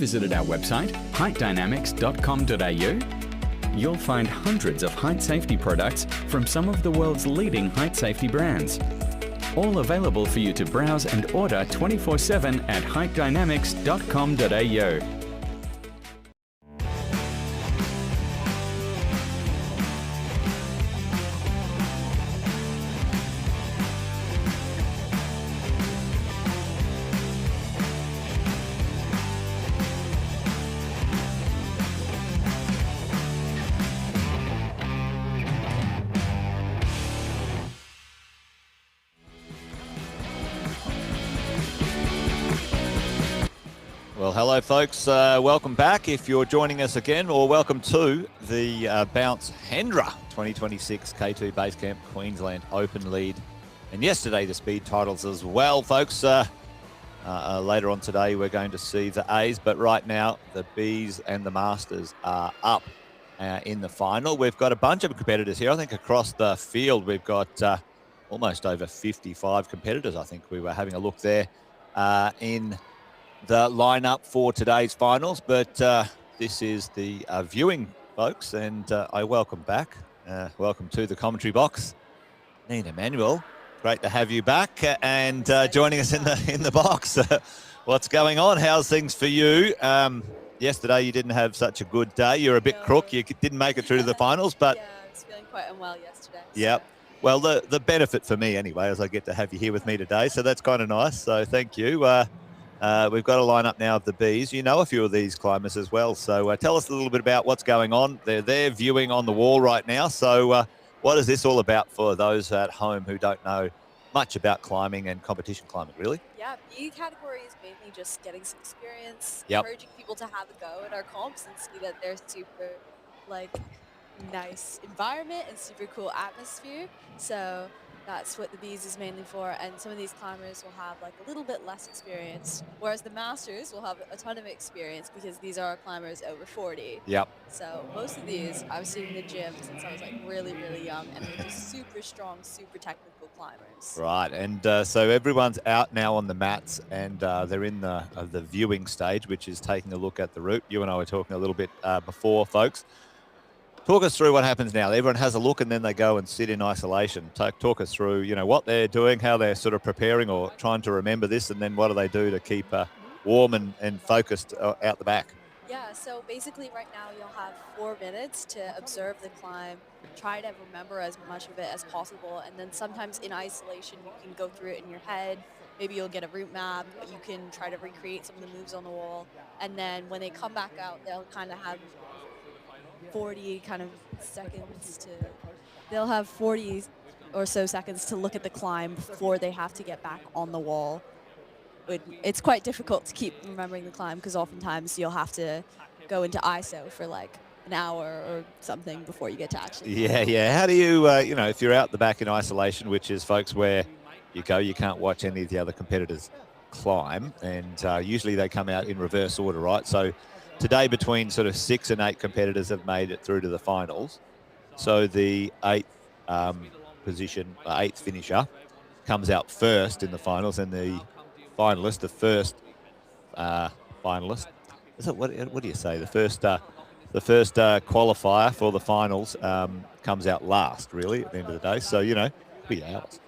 visited our website, heightdynamics.com.au? You'll find hundreds of height safety products from some of the world's leading height safety brands. All available for you to browse and order 24/7 at heightdynamics.com.au. Well, hello, folks. Welcome back if you're joining us again, or welcome to the Bounce Hendra 2026 K2 Basecamp Queensland Open Lead. And yesterday, the speed titles as well, folks. Later on today, we're going to see the A's, but right now, the B's and the Masters are up in the final. We've got a bunch of competitors here. I think across the field, we've got almost over 55 competitors. I think we were having a look there in the lineup for today's finals, but this is the viewing, folks, and I welcome back. Welcome to the commentary box, Nina Manuel. Great to have you back and joining us in the box. What's going on? How's things for you? Yesterday you didn't have such a good day. You're a bit crook. You didn't make it through to the finals, but yeah, I was feeling quite unwell yesterday. Yep. So. Well, the benefit for me anyway is I get to have you here with me today, so that's kind of nice. So thank you. We've got a lineup now of the Bees. You know a few of these climbers as well. So tell us a little bit about what's going on. They're there viewing on the wall right now. So what is this all about for those at home who don't know much about climbing and competition climbing, really? Yeah, B category is mainly just getting some experience, Yep. encouraging people to have a go at our comps and see that they're super, nice environment and super cool atmosphere. So that's what the Bees is mainly for, and some of these climbers will have a little bit less experience, whereas the Masters will have a ton of experience because these are climbers over 40. Yep. So most of these I've seen in the gym since I was really, really young, and they're just super strong, super technical climbers. Right, and so everyone's out now on the mats, and they're in the viewing stage, which is taking a look at the route. You and I were talking a little bit before, folks. Talk us through what happens now. Everyone has a look and then they go and sit in isolation. Talk us through, what they're doing, how they're sort of preparing or trying to remember this, and then what do they do to keep warm and focused out the back? Yeah, so basically right now you'll have 4 minutes to observe the climb, try to remember as much of it as possible, and then sometimes in isolation you can go through it in your head. Maybe you'll get a route map, but you can try to recreate some of the moves on the wall, and then when they come back out, they'll kind of have 40 or so seconds to look at the climb before they have to get back on the wall. It's quite difficult to keep remembering the climb because oftentimes you'll have to go into ISO for an hour or something before you get to actually climb. Yeah. How do you, if you're out the back in isolation, which is, folks, where you can't watch any of the other competitors climb, and usually they come out in reverse order, right? So today, between sort of 6 and 8 competitors have made it through to the finals. So the 8th finisher comes out first in the finals, and the finalist, the first finalist, what do you say? The first qualifier for the finals comes out last, really, at the end of the day. So, 3 hours.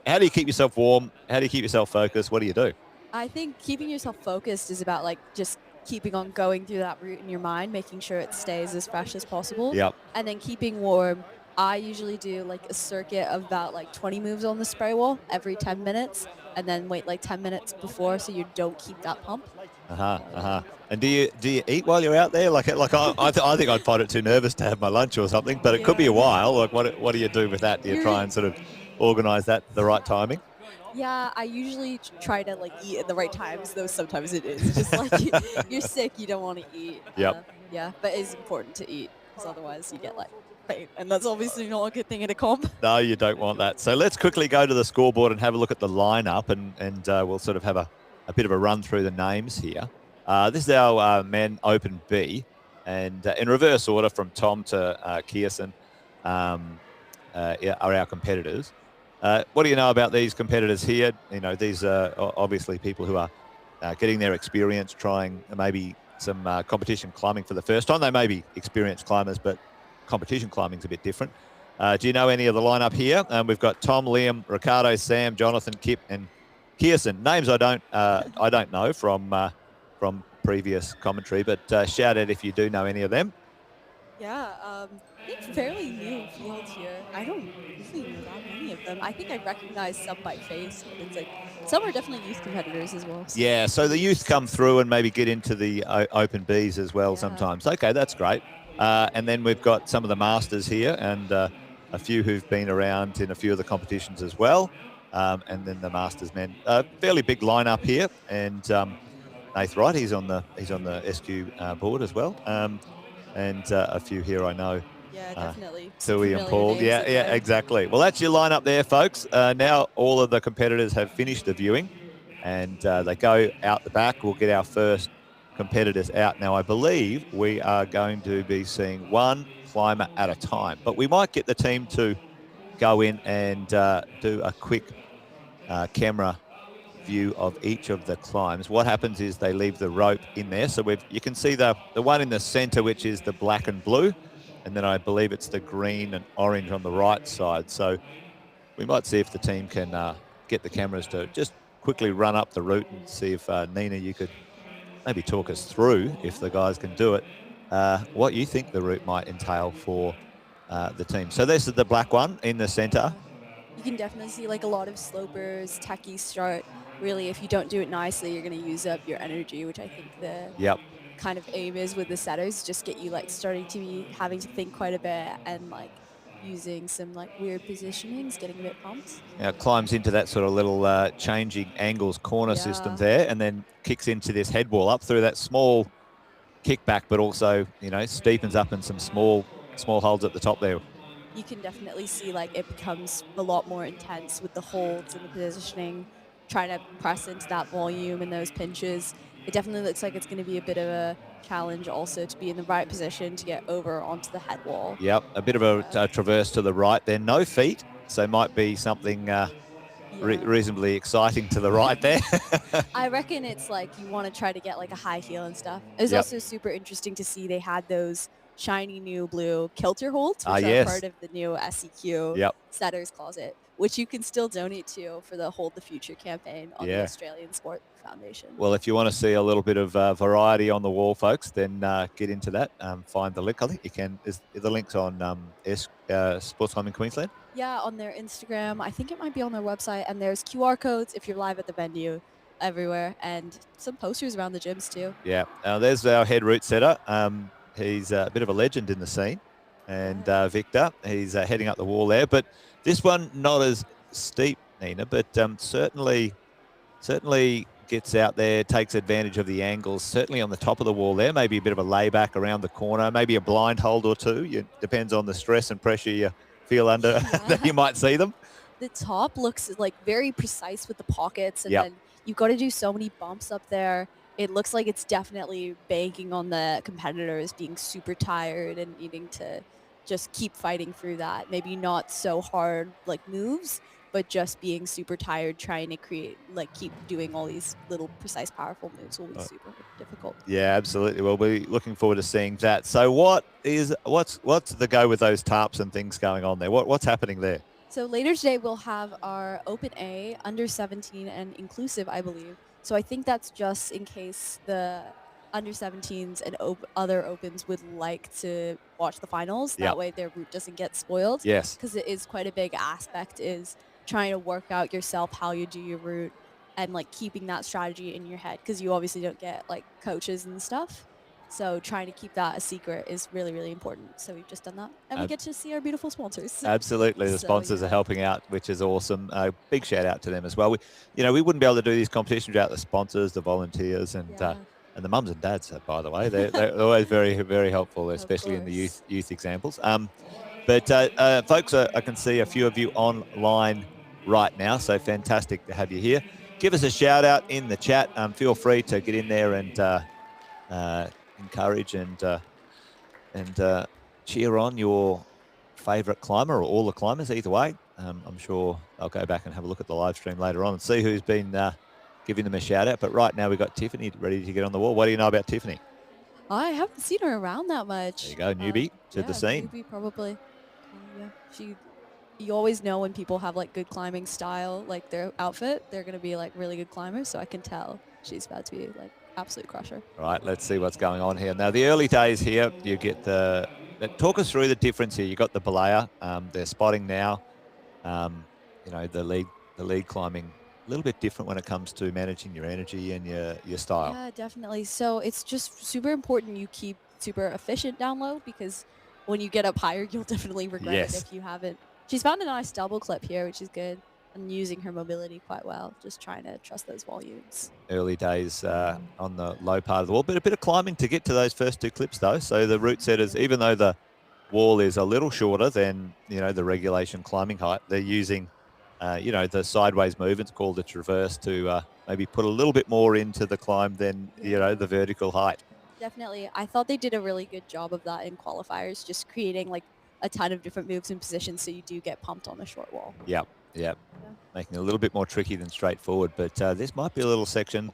How do you keep yourself warm? How do you keep yourself focused? What do you do? I think keeping yourself focused is about just keeping on going through that route in your mind, making sure it stays as fresh as possible. Yep. And then keeping warm. I usually do a circuit of about 20 moves on the spray wall every 10 minutes, and then wait 10 minutes before so you don't keep that pump. And do you eat while you're out there? I think I'd find it too nervous to have my lunch or something, but it could be a while. What do you do with that? Do you try and sort of organize that the right timing? Yeah, I usually try to eat at the right times, though sometimes it is just you're sick, you don't want to eat. Yep. Yeah, but it's important to eat because otherwise you get faint, and that's obviously not a good thing in a comp. No, you don't want that. So let's quickly go to the scoreboard and have a look at the lineup, and we'll sort of have a bit of a run through the names here. This is our men Open B, and in reverse order from Tom to Kiersten are our competitors. What do you know about these competitors here? These are obviously people who are getting their experience, trying maybe some competition climbing for the first time. They may be experienced climbers, but competition climbing's a bit different. Do you know any of the lineup here? We've got Tom, Liam, Ricardo, Sam, Jonathan, Kip, and Kirsten. Names I don't know from previous commentary, but shout out if you do know any of them. Yeah, I think fairly new field here. I don't really know that many of them. I think I recognize some by face, but it's like some are definitely youth competitors as well. So Yeah, so the youth come through and maybe get into the open Bs as well sometimes. Okay, that's great. And then we've got some of the masters here and a few who've been around in a few of the competitions as well. And then the masters men. Fairly big lineup here. And Nath Wright, he's on the SQ board as well. And a few here I know. Yeah, definitely. Tui and Paul. Names Yeah, in there. exactly. Well, that's your lineup there, folks. Now all of the competitors have finished the viewing and they go out the back. We'll get our first competitors out. Now, I believe we are going to be seeing one climber at a time, but we might get the team to go in and do a quick camera view of each of the climbs. What happens is they leave the rope in there. So you can see the one in the center, which is the black and blue. And then I believe it's the green and orange on the right side. So we might see if the team can get the cameras to just quickly run up the route and see if, Nina, you could maybe talk us through, if the guys can do it, what you think the route might entail for the team. So this is the black one in the center. You can definitely see like a lot of slopers, techie start. Really, if you don't do it nicely, you're going to use up your energy, which I think the kind of aim is with the setters, just get you like starting to be having to think quite a bit and like using some like weird positionings, getting a bit pumped. Now it climbs into that sort of little changing angles corner system there, and then kicks into this head wall up through that small kickback, but also, you know, steepens up in some small holds at the top there. You can definitely see like it becomes a lot more intense with the holds and the positioning, trying to press into that volume and those pinches. It definitely looks like it's going to be a bit of a challenge also to be in the right position to get over onto the head wall. Yep, a bit of a traverse to the right there. No feet, so might be something reasonably exciting to the right there. I reckon it's like you want to try to get like a high heel and stuff. It was also super interesting to see they had those shiny new blue kilter holds, which are part of the new SEQ Setters Closet, which you can still donate to for the Hold the Future campaign on the Australian Sport Foundation. Well, if you want to see a little bit of variety on the wall, folks, then get into that. Find the link. I think you can. Is the links on Sports Climbing Queensland? Yeah, on their Instagram. I think it might be on their website. And there's QR codes if you're live at the venue everywhere, and some posters around the gyms too. Yeah. There's our head route setter. He's a bit of a legend in the scene. And Victor, he's heading up the wall there. But this one, not as steep, Nina, but certainly gets out there, takes advantage of the angles, certainly on the top of the wall there, maybe a bit of a layback around the corner, maybe a blind hold or two. It depends on the stress and pressure you feel under that you might see them. The top looks like very precise with the pockets, and then you've got to do so many bumps up there. It looks like it's definitely banking on the competitors being super tired and needing to just keep fighting through that. Maybe not so hard like moves, but just being super tired, trying to keep doing all these little precise, powerful moves will be super difficult. Yeah, absolutely. We'll be looking forward to seeing that. So what's the go with those tarps and things going on there? What's happening there? So later today, we'll have our Open A, under 17 and inclusive, I believe. So I think that's just in case the under 17s and other opens would like to watch the finals. That way their route doesn't get spoiled. Yes. Because it is quite a big aspect is trying to work out yourself how you do your route and like keeping that strategy in your head, because you obviously don't get like coaches and stuff. So trying to keep that a secret is really, really important. So we've just done that. And we get to see our beautiful sponsors. Absolutely. The sponsors are helping out, which is awesome. Big shout out to them as well. We wouldn't be able to do these competitions without the sponsors, the volunteers, and the mums and dads, by the way. They're always very, very helpful, especially in the youth examples. But folks, I can see a few of you online right now. So fantastic to have you here. Give us a shout out in the chat. Feel free to get in there and encourage and cheer on your favourite climber or all the climbers, either way. I'm sure I'll go back and have a look at the live stream later on and see who's been giving them a shout out. But right now we've got Tiffany ready to get on the wall. What do you know about Tiffany? I haven't seen her around that much. There you go, newbie to the scene. Newbie probably. Yeah, you always know when people have like good climbing style, like their outfit, they're gonna be like really good climbers. So I can tell she's about to be like absolute crusher. All right, let's see what's going on here. Now the early days here, you get talk us through the difference here. You got the belaya, they're spotting now. The lead climbing a little bit different when it comes to managing your energy and your style. Yeah, definitely. So it's just super important you keep super efficient down low, because when you get up higher, you'll definitely regret it if you haven't. She's found a nice double clip here, which is good, and using her mobility quite well, just trying to trust those volumes. Early days on the low part of the wall, but a bit of climbing to get to those first two clips though. So the route setters, even though the wall is a little shorter than the regulation climbing height, they're using the sideways movements called the traverse to maybe put a little bit more into the climb than the vertical height. Definitely. I thought they did a really good job of that in qualifiers, just creating like a ton of different moves and positions so you do get pumped on the short wall. Yep. Making it a little bit more tricky than straightforward, but this might be a little section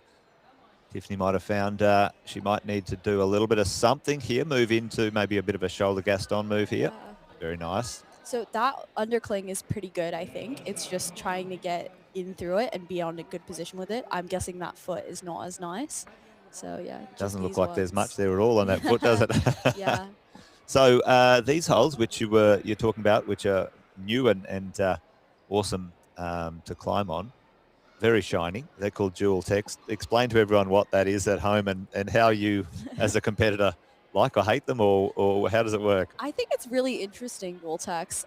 Tiffany might have found she might need to do a little bit of something here, move into maybe a bit of a shoulder Gaston move here. Very nice. So that undercling is pretty good, I think. It's just trying to get in through it and be on a good position with it. I'm guessing that foot is not as nice. So yeah. Doesn't look like there's much there at all on that foot, does it? Yeah. So these holes, which you're talking about, which are new and awesome to climb on, very shiny. They're called dual text. Explain to everyone what that is at home and how you, as a competitor, like or hate them, or how does it work? I think it's really interesting, Voltex.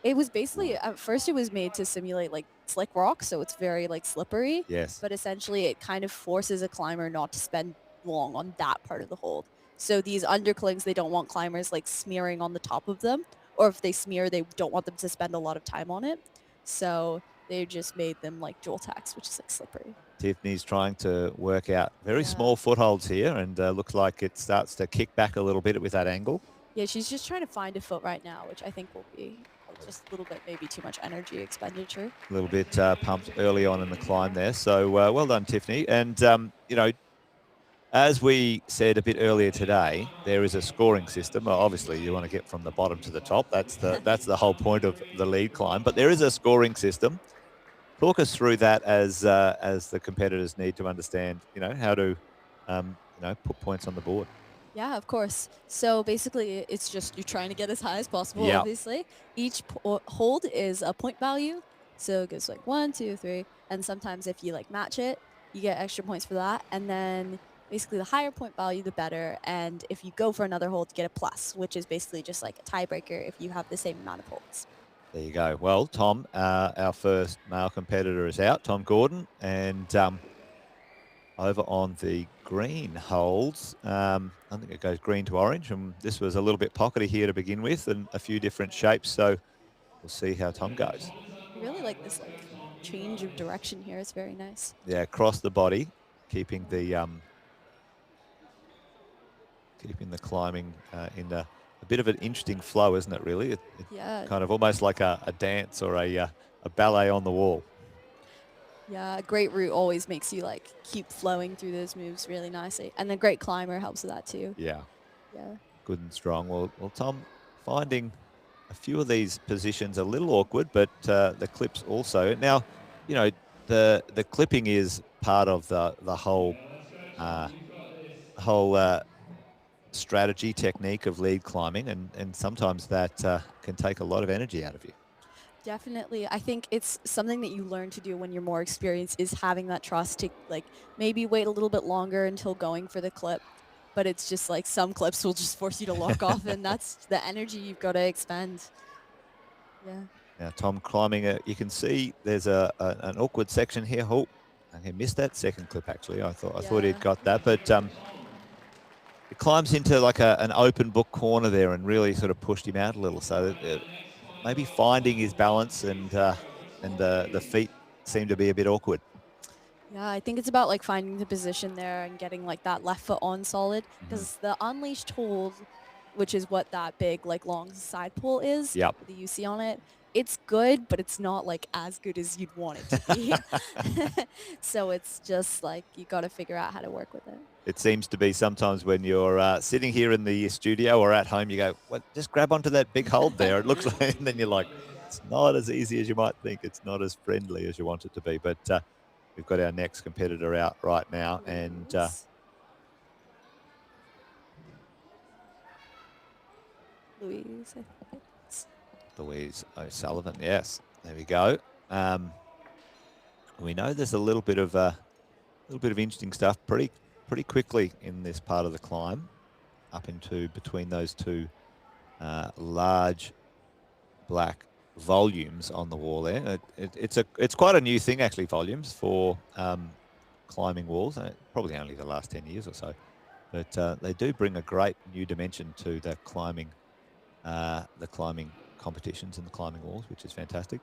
It was basically, at first it was made to simulate like slick rock, so it's very like slippery. Yes. But essentially it kind of forces a climber not to spend long on that part of the hold. So these underclings, they don't want climbers like smearing on the top of them, or if they smear, they don't want them to spend a lot of time on it. So they just made them like dual tacks, which is like slippery. Tiffany's trying to work out very small footholds here, and looks like it starts to kick back a little bit with that angle. Yeah, she's just trying to find a foot right now, which I think will be just a little bit, maybe too much energy expenditure. A little bit pumped early on in the climb there. So well done, Tiffany. And, as we said a bit earlier today, there is a scoring system. Well, obviously, you want to get from the bottom to the top. That's the whole point of the lead climb. But there is a scoring system. Talk us through that as the competitors need to understand, how to, put points on the board. Yeah, of course. So basically, it's just you're trying to get as high as possible, obviously. Each hold is a point value. So it goes like 1, 2, 3. And sometimes if you like match it, you get extra points for that. And then basically the higher point value, the better. And if you go for another hold, you get a plus, which is basically just like a tiebreaker if you have the same amount of holds. There you go. Well, Tom, our first male competitor is out, Tom Gordon. And over on the green holds, I think it goes green to orange. And this was a little bit pockety here to begin with and a few different shapes. So we'll see how Tom goes. I really like this change of direction here. It's very nice. Yeah, across the body, keeping the climbing in a bit of an interesting flow, isn't it, really? Yeah. Kind of almost like a dance or a ballet on the wall. Yeah, a great route always makes you like keep flowing through those moves really nicely. And the great climber helps with that too. Yeah. Yeah. Good and strong. Well, Tom, finding a few of these positions a little awkward, but the clips also. Now, the clipping is part of the whole strategy technique of lead climbing, and sometimes that can take a lot of energy out of you. Definitely. I think it's something that you learn to do when you're more experienced, is having that trust to like maybe wait a little bit longer until going for the clip. But it's just like some clips will just force you to lock off, and that's the energy you've got to expend. Yeah. Now, Tom climbing, you can see there's an awkward section here. Oh, he missed that second clip, actually. I thought he'd got that. But it climbs into like an open book corner there and really sort of pushed him out a little. So maybe finding his balance and the feet seem to be a bit awkward. Yeah, I think it's about like finding the position there and getting like that left foot on solid, because the unleashed hold, which is what that big like long side pull is, Yep. that you see on it, it's good, but it's not like as good as you'd want it to be. So it's just like you got to figure out how to work with it. It seems to be sometimes when you're sitting here in the studio or at home, you go, "What? Just grab onto that big hold there." It looks like, and then you're like, "It's not as easy as you might think. It's not as friendly as you want it to be." But we've got our next competitor out right now, and Louise, I think it's. Louise O'Sullivan. Yes, there we go. We know there's a little bit of interesting stuff pretty quickly in this part of the climb, up into between those two large black volumes on the wall there. It's quite a new thing actually, volumes for climbing walls. Probably only the last 10 years or so, but they do bring a great new dimension to the climbing competitions and the climbing walls, which is fantastic.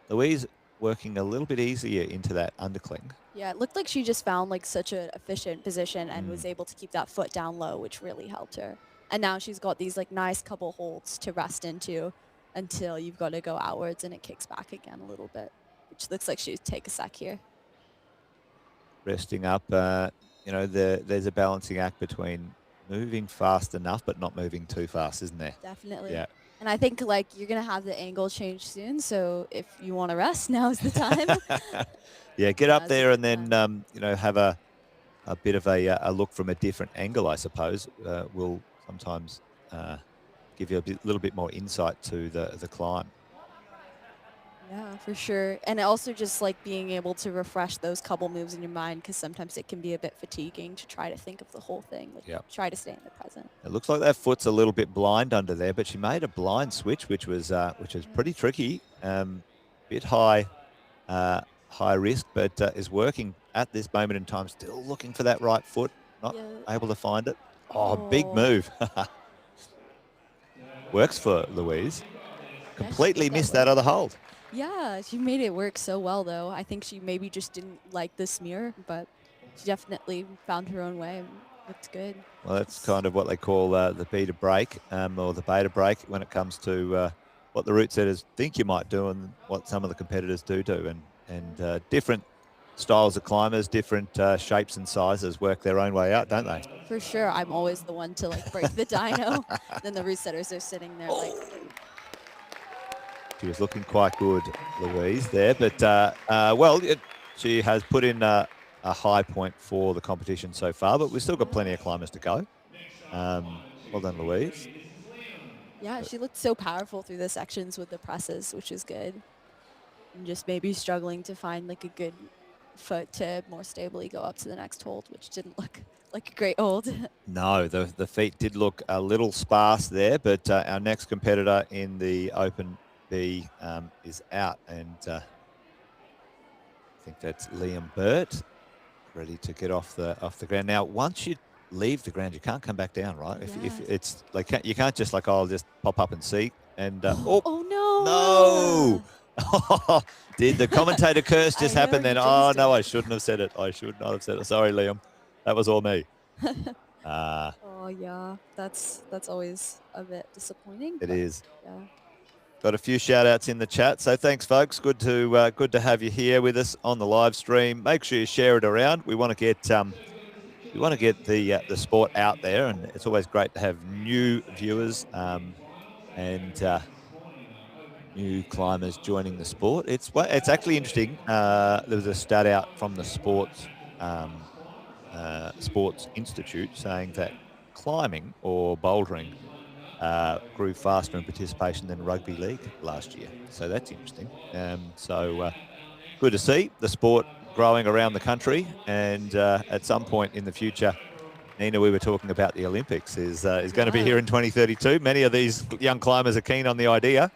Louise working a little bit easier into that undercling. Yeah, it looked like she just found like such an efficient position and was able to keep that foot down low, which really helped her. And now she's got these like nice couple holds to rest into until you've got to go outwards and it kicks back again a little bit, which looks like she'd take a sec here. Resting up, there's a balancing act between moving fast enough but not moving too fast, isn't there? Definitely. Yeah. And I think like you're going to have the angle change soon. So if you want to rest, now is the time. Yeah, get up there and then, have a bit of a look from a different angle, I suppose, will sometimes give you a little bit more insight to the climb. Yeah, for sure. And also just like being able to refresh those couple moves in your mind, because sometimes it can be a bit fatiguing to try to think of the whole thing. Like try to stay in the present. It looks like that foot's a little bit blind under there, but she made a blind switch, which was pretty tricky. Bit high risk, but is working at this moment in time. Still looking for that right foot, not able to find it. Oh, big move. Works for Louise. Completely missed that other hold. Yeah, she made it work so well, though. I think she maybe just didn't like the smear, but she definitely found her own way and looked good. Well, that's kind of what they call the beta break or the beta break when it comes to what the route setters think you might do and what some of the competitors do. And different styles of climbers, different shapes and sizes work their own way out, don't they? For sure. I'm always the one to like break the dyno. Then the route setters are sitting there like... She was looking quite good, Louise, there. But, she has put in a high point for the competition so far, but we've still got plenty of climbers to go. Well done, Louise. Yeah, she looked so powerful through the sections with the presses, which is good. And just maybe struggling to find like a good foot to more stably go up to the next hold, which didn't look like a great hold. No, the feet did look a little sparse there, but our next competitor in the Open B is out, and I think that's Liam Burt, ready to get off the ground. Now, once you leave the ground, you can't come back down, right? If it's like you can't just like, I'll just pop up and see. And no! Did the commentator curse just happen then? Oh no, I shouldn't have said it. I should not have said it. Sorry, Liam. That was all me. Oh yeah, that's always a bit disappointing. It is. Yeah. Got a few shout outs in the chat. So thanks, folks. Good to have you here with us on the live stream. Make sure you share it around. We want to get the sport out there, and it's always great to have new viewers and new climbers joining the sport. It's actually interesting. There was a stat out from the Sports Institute saying that climbing or bouldering grew faster in participation than rugby league last year. So that's interesting. Good to see the sport growing around the country. And at some point in the future, Nina, we were talking about the Olympics is going to be here in 2032. Many of these young climbers are keen on the idea.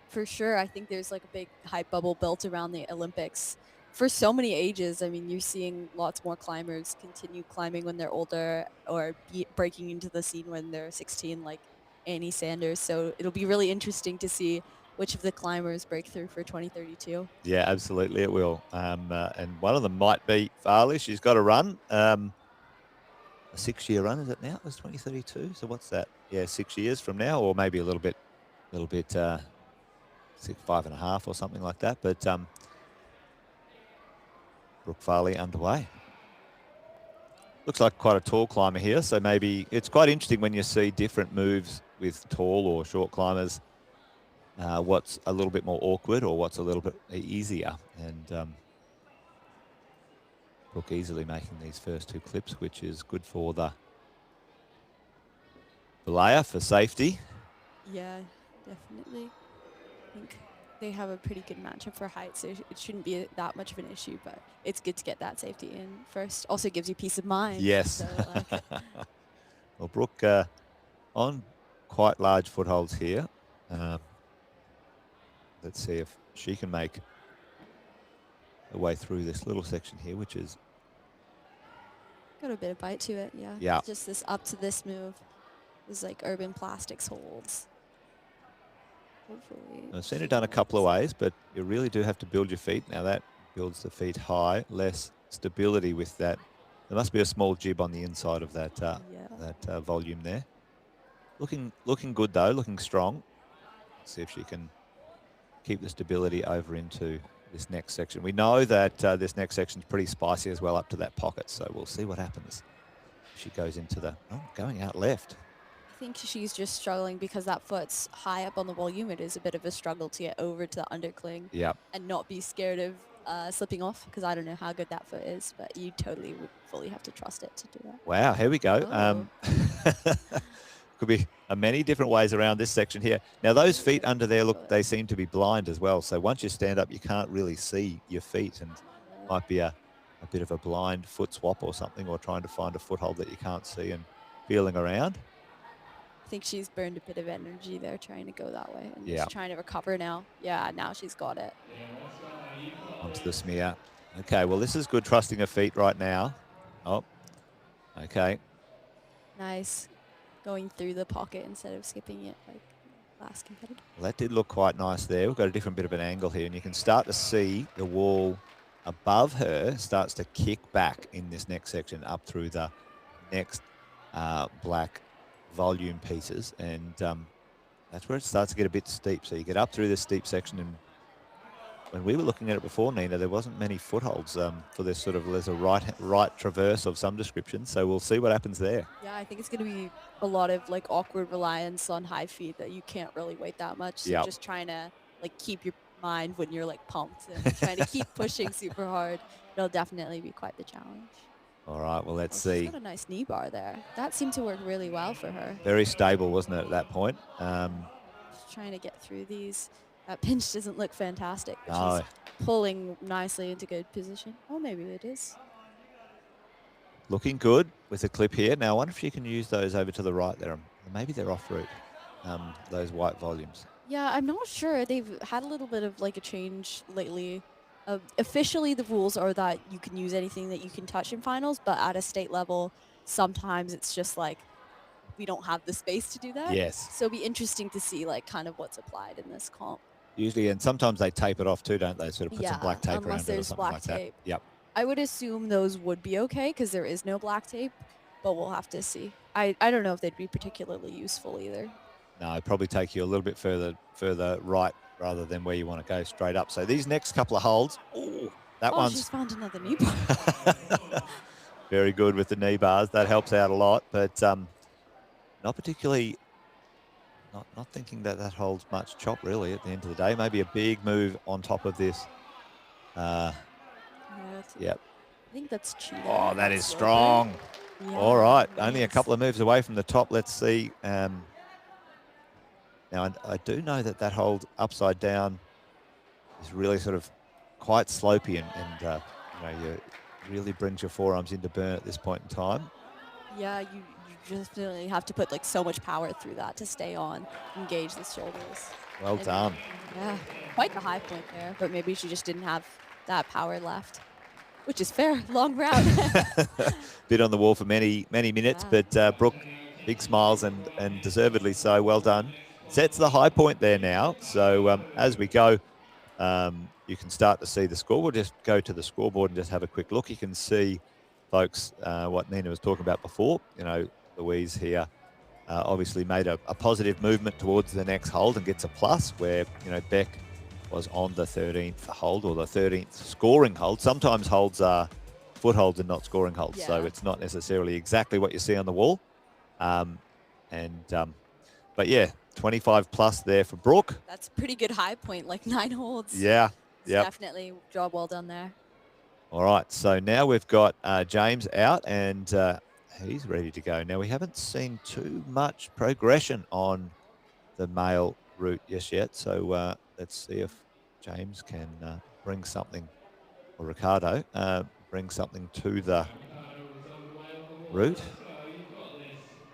For sure. I think there's like a big hype bubble built around the Olympics for so many ages. I mean, you're seeing lots more climbers continue climbing when they're older or breaking into the scene when they're 16, like Annie Sanders. So it'll be really interesting to see which of the climbers break through for 2032. Yeah, absolutely it will. And one of them might be Farley. She's got a run. A 6-year run, is it now? It was 2032. So what's that? Yeah, 6 years from now, or maybe a little bit 5.5 or something like that. But Brooke Farley underway. Looks like quite a tall climber here, so maybe it's quite interesting when you see different moves with tall or short climbers, what's a little bit more awkward or what's a little bit easier. And Brooke easily making these first 2 clips, which is good for the layer for safety. Yeah, definitely. I think they have a pretty good matchup for height, so it shouldn't be that much of an issue, but it's good to get that safety in first. Also gives you peace of mind. Yes. So, like, well, Brooke on quite large footholds here. Let's see if she can make her way through this little section here, which is... got a bit of bite to it, yeah. Yeah. Just this up to this move is like urban plastics holds. Hopefully. I've seen it done a couple of ways, but you really do have to build your feet. Now that builds the feet high, less stability with that. There must be a small jib on the inside of that volume there. Looking good though, looking strong. Let's see if she can keep the stability over into this next section. We know that this next section is pretty spicy as well up to that pocket, so we'll see what happens. She goes into the, going out left. I think she's just struggling because that foot's high up on the volume. It is a bit of a struggle to get over to the undercling and not be scared of slipping off, because I don't know how good that foot is, but you totally would fully have to trust it to do that. Wow, here we go. Could be many different ways around this section here. Now those feet under there, look, they seem to be blind as well. So once you stand up, you can't really see your feet, and might be a bit of a blind foot swap or something, or trying to find a foothold that you can't see and feeling around. I think she's burned a bit of energy there trying to go that way, and she's trying to recover now. Yeah, now she's got it. Onto the smear. Okay, well, this is good trusting her feet right now. Oh, okay. Nice. Going through the pocket instead of skipping it like last competitor. Well, that did look quite nice there. We've got a different bit of an angle here, and you can start to see the wall above her starts to kick back in this next section up through the next black volume pieces, and that's where it starts to get a bit steep. So you get up through this steep section, and when we were looking at it before, Nina, there wasn't many footholds for this sort of, there's a right traverse of some description. So we'll see what happens there. Yeah, I think it's going to be a lot of like awkward reliance on high feet that you can't really wait that much. So just trying to like keep your mind when you're like pumped and trying to keep pushing super hard. It'll definitely be quite the challenge. All right, well, let's see. She's got a nice knee bar there. That seemed to work really well for her. Very stable, wasn't it, at that point? Just trying to get through these. That pinch doesn't look fantastic, but she's pulling nicely into good position. Oh, maybe it is. Looking good with the clip here. Now, I wonder if you can use those over to the right there. Maybe they're off route, those white volumes. Yeah, I'm not sure. They've had a little bit of like a change lately. Officially, the rules are that you can use anything that you can touch in finals, but at a state level, sometimes it's just like we don't have the space to do that. Yes. So it'll be interesting to see like kind of what's applied in this comp. Usually, and sometimes they tape it off too, don't they? Sort of put some black tape around it or something like that. Yep. I would assume those would be okay because there is no black tape, but we'll have to see. I don't know if they'd be particularly useful either. No, it'd probably take you a little bit further right rather than where you want to go straight up. So these next couple of holds, she's found another knee bar. Very good with the knee bars. That helps out a lot, but not particularly. Not thinking that holds much chop really at the end of the day. Maybe a big move on top of this. Yep. I think that's cheating. Oh, that is strong. Yeah, all right, only a couple of moves away from the top. Let's see. Now, I do know that hold upside down is really sort of quite slopey, and you really brings your forearms into burn at this point in time. Yeah, you definitely have to put like so much power through that to stay on, engage the shoulders. Well done. Yeah, quite the high point there, but maybe she just didn't have that power left, which is fair. Long round. Bit on the wall for many minutes, but Brooke, big smiles and deservedly so. Well done. Sets the high point there now. So as we go, you can start to see the score. We'll just go to the scoreboard and just have a quick look. You can see, folks, what Nina was talking about before. Louise here obviously made a positive movement towards the next hold and gets a plus, where Beck was on the 13th hold or the 13th scoring hold. Sometimes holds are footholds and not scoring holds, so Yeah. it's not necessarily exactly what you see on the wall. But yeah, 25 plus there for Brooke. That's a pretty good high point, like 9 holds. Yeah, It's yep. definitely job well done there. All right, so now we've got James out and he's ready to go. Now, we haven't seen too much progression on the male route just yet, so let's see if James can bring something, or Ricardo, bring something to the route.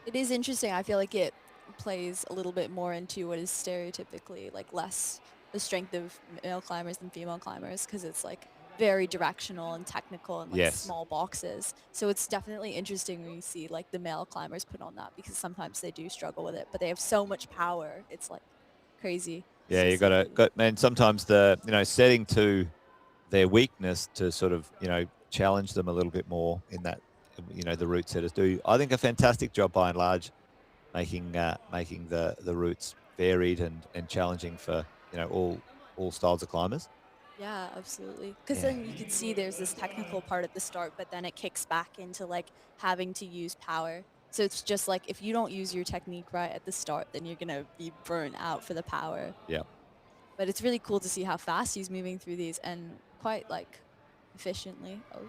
It is interesting. I feel like it plays a little bit more into what is stereotypically like less the strength of male climbers than female climbers, because it's like very directional and technical and like Yes. small boxes. So it's definitely interesting when you see like the male climbers put on that, because sometimes they do struggle with it, but they have so much power. It's like crazy. Yeah, to you see. and sometimes the, setting to their weakness to sort of, challenge them a little bit more in that, the route setters do, I think, a fantastic job by and large, making the routes varied and challenging for, all styles of climbers. Yeah, absolutely. Because Yeah. then you can see there's this technical part at the start, but then it kicks back into like having to use power. So it's just like if you don't use your technique right at the start, then you're gonna be burnt out for the power. Yeah. But it's really cool to see how fast he's moving through these and quite like efficiently. Oh,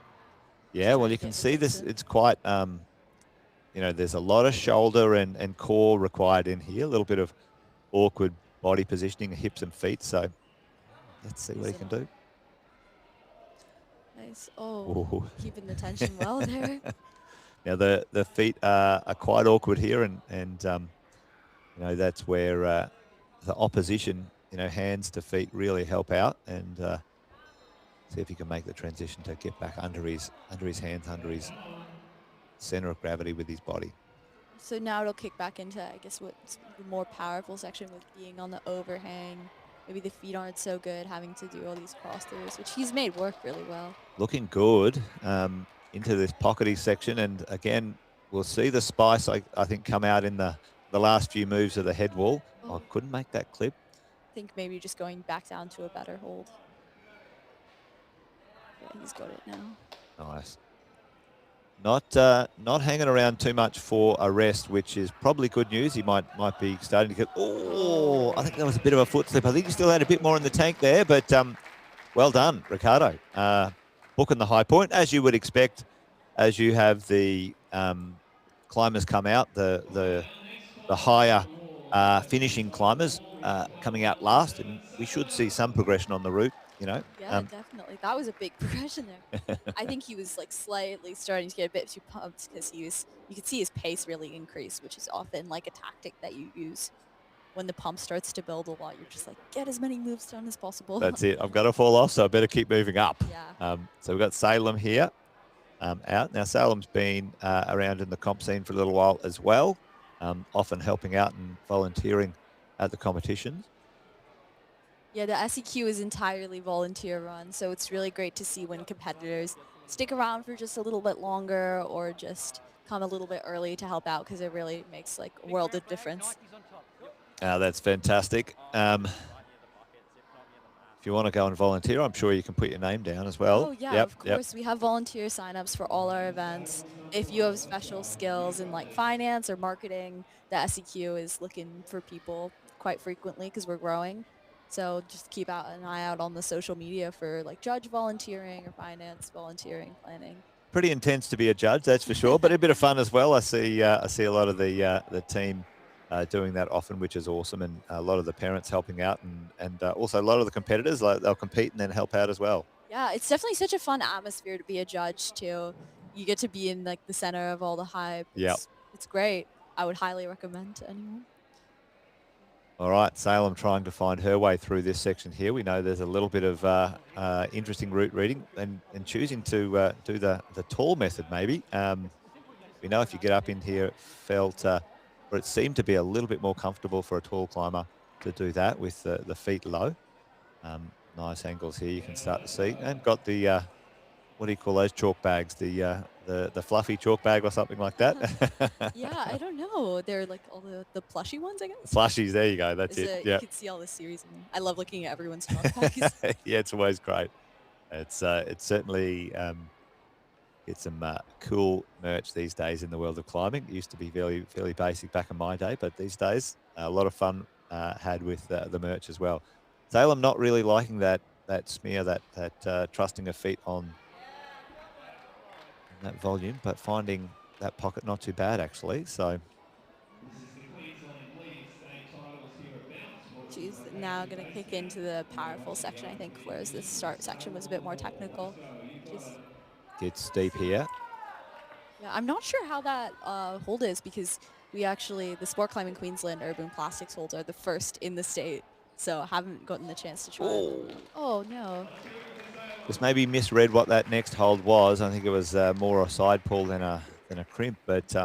Yeah, well, trying you to can get see this. Vincent. It's quite, there's a lot of shoulder and core required in here. A little bit of awkward body positioning, hips and feet. So let's see what he can do. Nice. Oh, Ooh. keeping the tension well there. Now the feet are quite awkward here, and that's where the opposition, hands to feet really help out, and see if he can make the transition to get back under his hands, under his center of gravity with his body. So now it'll kick back into, I guess, what's the more powerful section with being on the overhang. Maybe the feet aren't so good, having to do all these cross throughs, which he's made work really well. Looking good into this pockety section, and again, we'll see the spice, I think, come out in the last few moves of the head wall. Oh, couldn't make that clip. I think maybe just going back down to a better hold. Yeah, he's got it now. Nice. Not hanging around too much for a rest, which is probably good news. He might be starting to get. Oh, I think that was a bit of a foot slip. I think he still had a bit more in the tank there, but well done, Ricardo. Booking the high point, as you would expect, as you have the climbers come out, the higher finishing climbers coming out last, and we should see some progression on the route. Yeah, definitely. That was a big progression there. I think he was like slightly starting to get a bit too pumped, because you could see his pace really increase, which is often like a tactic that you use when the pump starts to build a lot. You're just like, get as many moves done as possible. That's it. I've got to fall off, so I better keep moving up. Yeah. So we've got Salem here out. Now, Salem's been around in the comp scene for a little while as well, often helping out and volunteering at the competitions. Yeah, the SEQ is entirely volunteer run, so it's really great to see when competitors stick around for just a little bit longer or just come a little bit early to help out, because it really makes like a world of difference. That's fantastic. If you want to go and volunteer, I'm sure you can put your name down as well. Oh, yeah, of course. We have volunteer signups for all our events. If you have special skills in like finance or marketing, the SEQ is looking for people quite frequently because we're growing. So just keep an eye out on the social media for like judge volunteering or finance volunteering planning. Pretty intense to be a judge, that's for sure, but a bit of fun as well. I see a lot of the team doing that often, which is awesome, and a lot of the parents helping out, and also a lot of the competitors, they'll compete and then help out as well. Yeah, it's definitely such a fun atmosphere to be a judge too. You get to be in like the center of all the hype. It's great. I would highly recommend to anyone. All right, Salem trying to find her way through this section here. We know there's a little bit of interesting route reading and choosing to do the tall method maybe. We know if you get up in here, it seemed to be a little bit more comfortable for a tall climber to do that with the feet low. Nice angles here you can start to see. And got the what do you call those chalk bags? The fluffy chalk bag or something like that. Yeah, I don't know. They're like all the plushy ones, I guess. Plushies. There you go. That's it. You Yeah. can see all the series. And I love looking at everyone's chalk bags. Yeah, it's always great. It's certainly get some cool merch these days in the world of climbing. It used to be fairly basic back in my day, but these days a lot of fun had with the merch as well. Salem not really liking that smear, that trusting of feet on that volume, but finding that pocket not too bad actually. So She's now going to kick into the powerful section, I think, whereas the start section was a bit more technical. gets steep here. Yeah, I'm not sure how that hold is because the Sport Climbing Queensland Urban Plastics holds are the first in the state, so haven't gotten the chance to try it. Oh, no. Just maybe misread what that next hold was. I think it was more a side pull than a crimp, but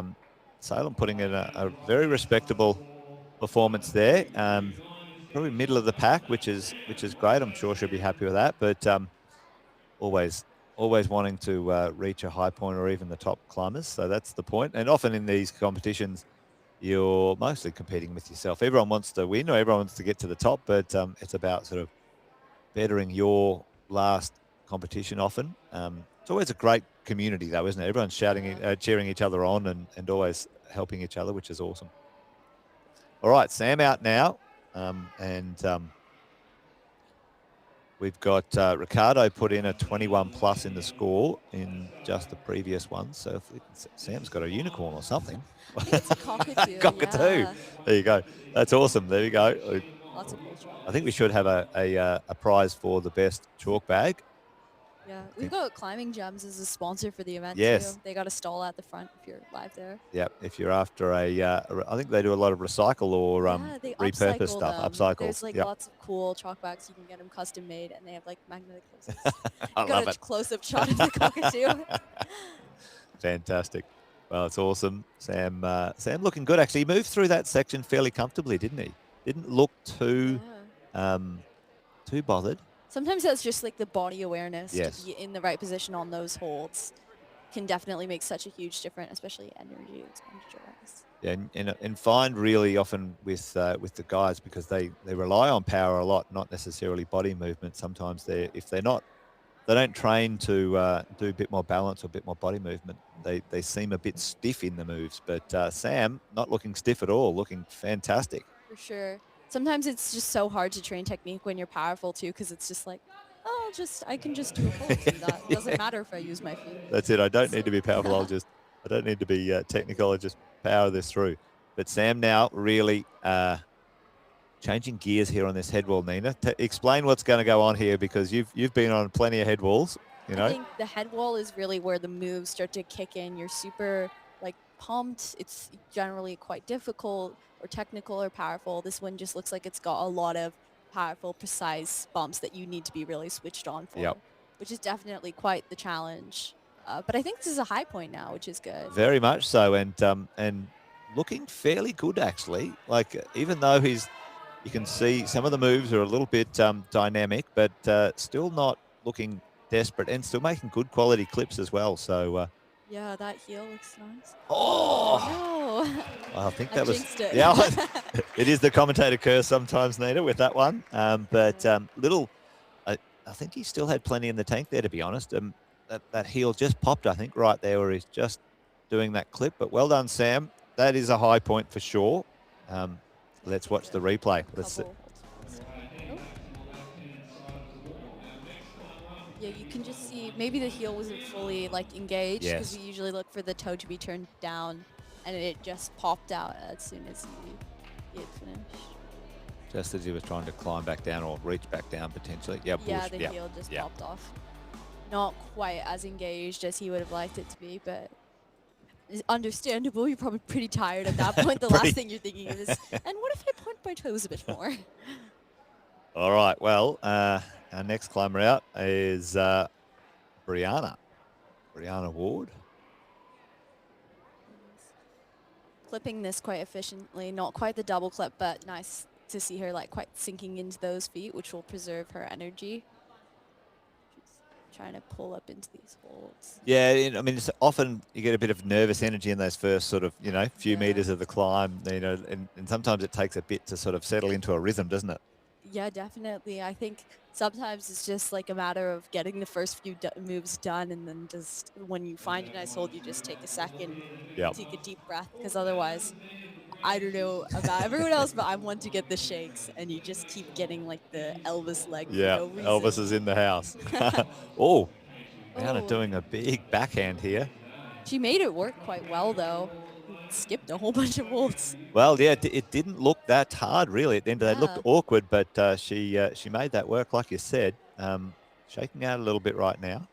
Salem putting in a very respectable performance there. Probably middle of the pack, which is great. I'm sure she'll be happy with that, but always wanting to reach a high point or even the top climbers. So that's the point. And often in these competitions, you're mostly competing with yourself. Everyone wants to win or everyone wants to get to the top, but it's about sort of bettering your last competition often. It's always a great community though, isn't it? Everyone's shouting, cheering each other on and always helping each other, which is awesome. All right, Sam out now. We've got Ricardo put in a 21 plus in the score in just the previous one. So Sam's got a unicorn or something. I think it's a cockatoo. Cockatoo. Yeah. There you go. That's awesome. There you go. Lots of cool chalk. I think we should have a prize for the best chalk bag. Yeah, we've got Climbing Gems as a sponsor for the event Yes. too. They got a stall at the front if you're live there. Yeah, if you're after I think they do a lot of recycle or they repurpose stuff. them. Upcycle. There's like Yep. lots of cool chalk bags. You can get them custom made, and they have like magnetic closes. I love got it. a close-up shot of the cockatoo. Fantastic. Well, it's awesome. Sam looking good actually. He moved through that section fairly comfortably, didn't he? Didn't look too bothered. Sometimes that's just like the body awareness Yes. to be in the right position on those holds can definitely make such a huge difference, especially energy expenditure-wise. Yeah, and find really often with the guys because they rely on power a lot, not necessarily body movement. Sometimes they don't train to do a bit more balance or a bit more body movement. They seem a bit stiff in the moves, but Sam not looking stiff at all, looking fantastic. For sure. Sometimes it's just so hard to train technique when you're powerful too, because it's just like, oh, I can just do a hold through that. It doesn't matter if I use my feet. That's it. I don't need to be powerful. I don't need to be technical. I just power this through. But Sam now really changing gears here on this head wall, Nina. Explain what's going to go on here because you've been on plenty of head walls. I think the head wall is really where the moves start to kick in. You're super like pumped. It's generally quite difficult or technical or powerful. This one just looks like it's got a lot of powerful, precise bumps that you need to be really switched on for, which is definitely quite the challenge. But I think this is a high point now, which is good. Very much so, and looking fairly good actually. Like even though you can see some of the moves are a little bit dynamic, but still not looking desperate and still making good quality clips as well. So yeah, that heel looks nice. Oh no! Well, I think that was it. Yeah. It is the commentator curse sometimes, Nina, with that one. But I think he still had plenty in the tank there, to be honest. That heel just popped, I think, right there where he's just doing that clip. But well done, Sam. That is a high point for sure. Let's watch the replay. Let's see. Yeah, you can just see maybe the heel wasn't fully like engaged because we usually look for the toe to be turned down, and it just popped out as soon as he had finished. Just as he was trying to climb back down or reach back down potentially. Yeah, the heel just popped off. Not quite as engaged as he would have liked it to be, but it's understandable. You're probably pretty tired at that point. The last thing you're thinking of is, and what if I point my toes a bit more? All right, well, our next climber out is Brianna Ward. Clipping this quite efficiently, not quite the double clip, but nice to see her like quite sinking into those feet, which will preserve her energy. trying to pull up into these holds. Yeah, I mean, it's often you get a bit of nervous energy in those first sort of, few meters of the climb, and sometimes it takes a bit to sort of settle into a rhythm, doesn't it? Yeah, definitely. I think sometimes it's just like a matter of getting the first few moves done, and then just when you find a nice hold, you just take a second, Yeah. take a deep breath, because otherwise, I don't know about everyone else, but I'm one to get the shakes, and you just keep getting like the Elvis leg for Yeah, no reason. Elvis is in the house. Oh, Brianna Oh, doing a big backhand here. she made it work quite well though. Skipped a whole bunch of holds. Well, yeah, it didn't look that hard, really. It looked Yeah. awkward, but she made that work, like you said. Shaking out a little bit right now.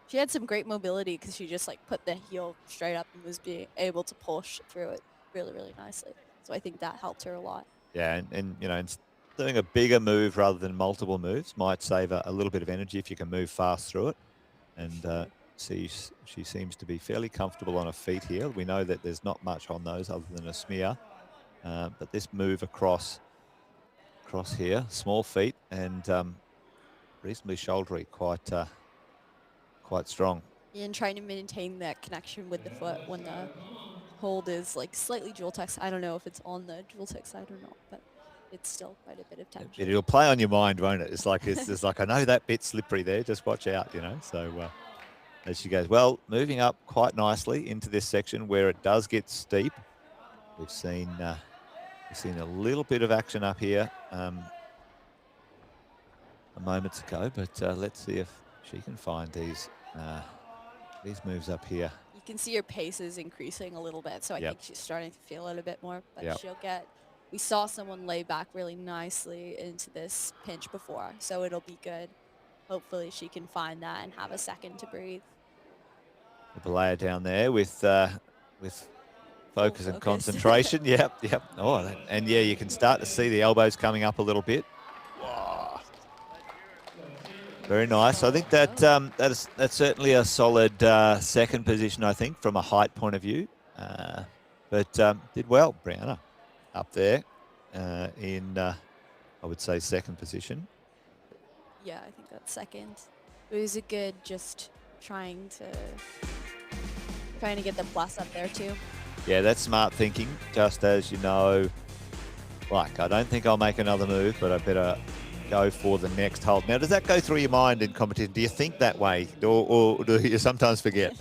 She had some great mobility because she just like put the heel straight up and was being able to push through it really, really nicely. So I think that helped her a lot. Yeah, and doing a bigger move rather than multiple moves might save a little bit of energy if you can move fast through it. And she seems to be fairly comfortable on her feet here. We know that there's not much on those other than a smear, but this move across here, small feet and reasonably shouldery, quite strong. And trying to maintain that connection with the foot when the hold is like slightly dual text. I don't know if it's on the dual text side or not, but it's still quite a bit of tension. It'll play on your mind, won't it? It's like I know that bit's slippery there. Just watch out, So as she goes, well, moving up quite nicely into this section where it does get steep. We've seen a little bit of action up here a moments ago, but let's see if she can find these moves up here. You can see her pace is increasing a little bit, so I think she's starting to feel it a bit more. But she'll get. We saw someone lay back really nicely into this pinch before, so it'll be good. Hopefully, she can find that and have a second to breathe. The layer down there with focus and concentration. Yep. Oh, and yeah, you can start to see the elbows coming up a little bit. Wow. Very nice. I think that's certainly a solid second position, I think, from a height point of view. But did well, Brianna, up there in, I would say, second position. Yeah, I think that's second. It was a good just trying to get the plus up there too. Yeah, that's smart thinking. Just as like, I don't think I'll make another move, but I better go for the next hold. Now, does that go through your mind in competition? Do you think that way, or do you sometimes forget?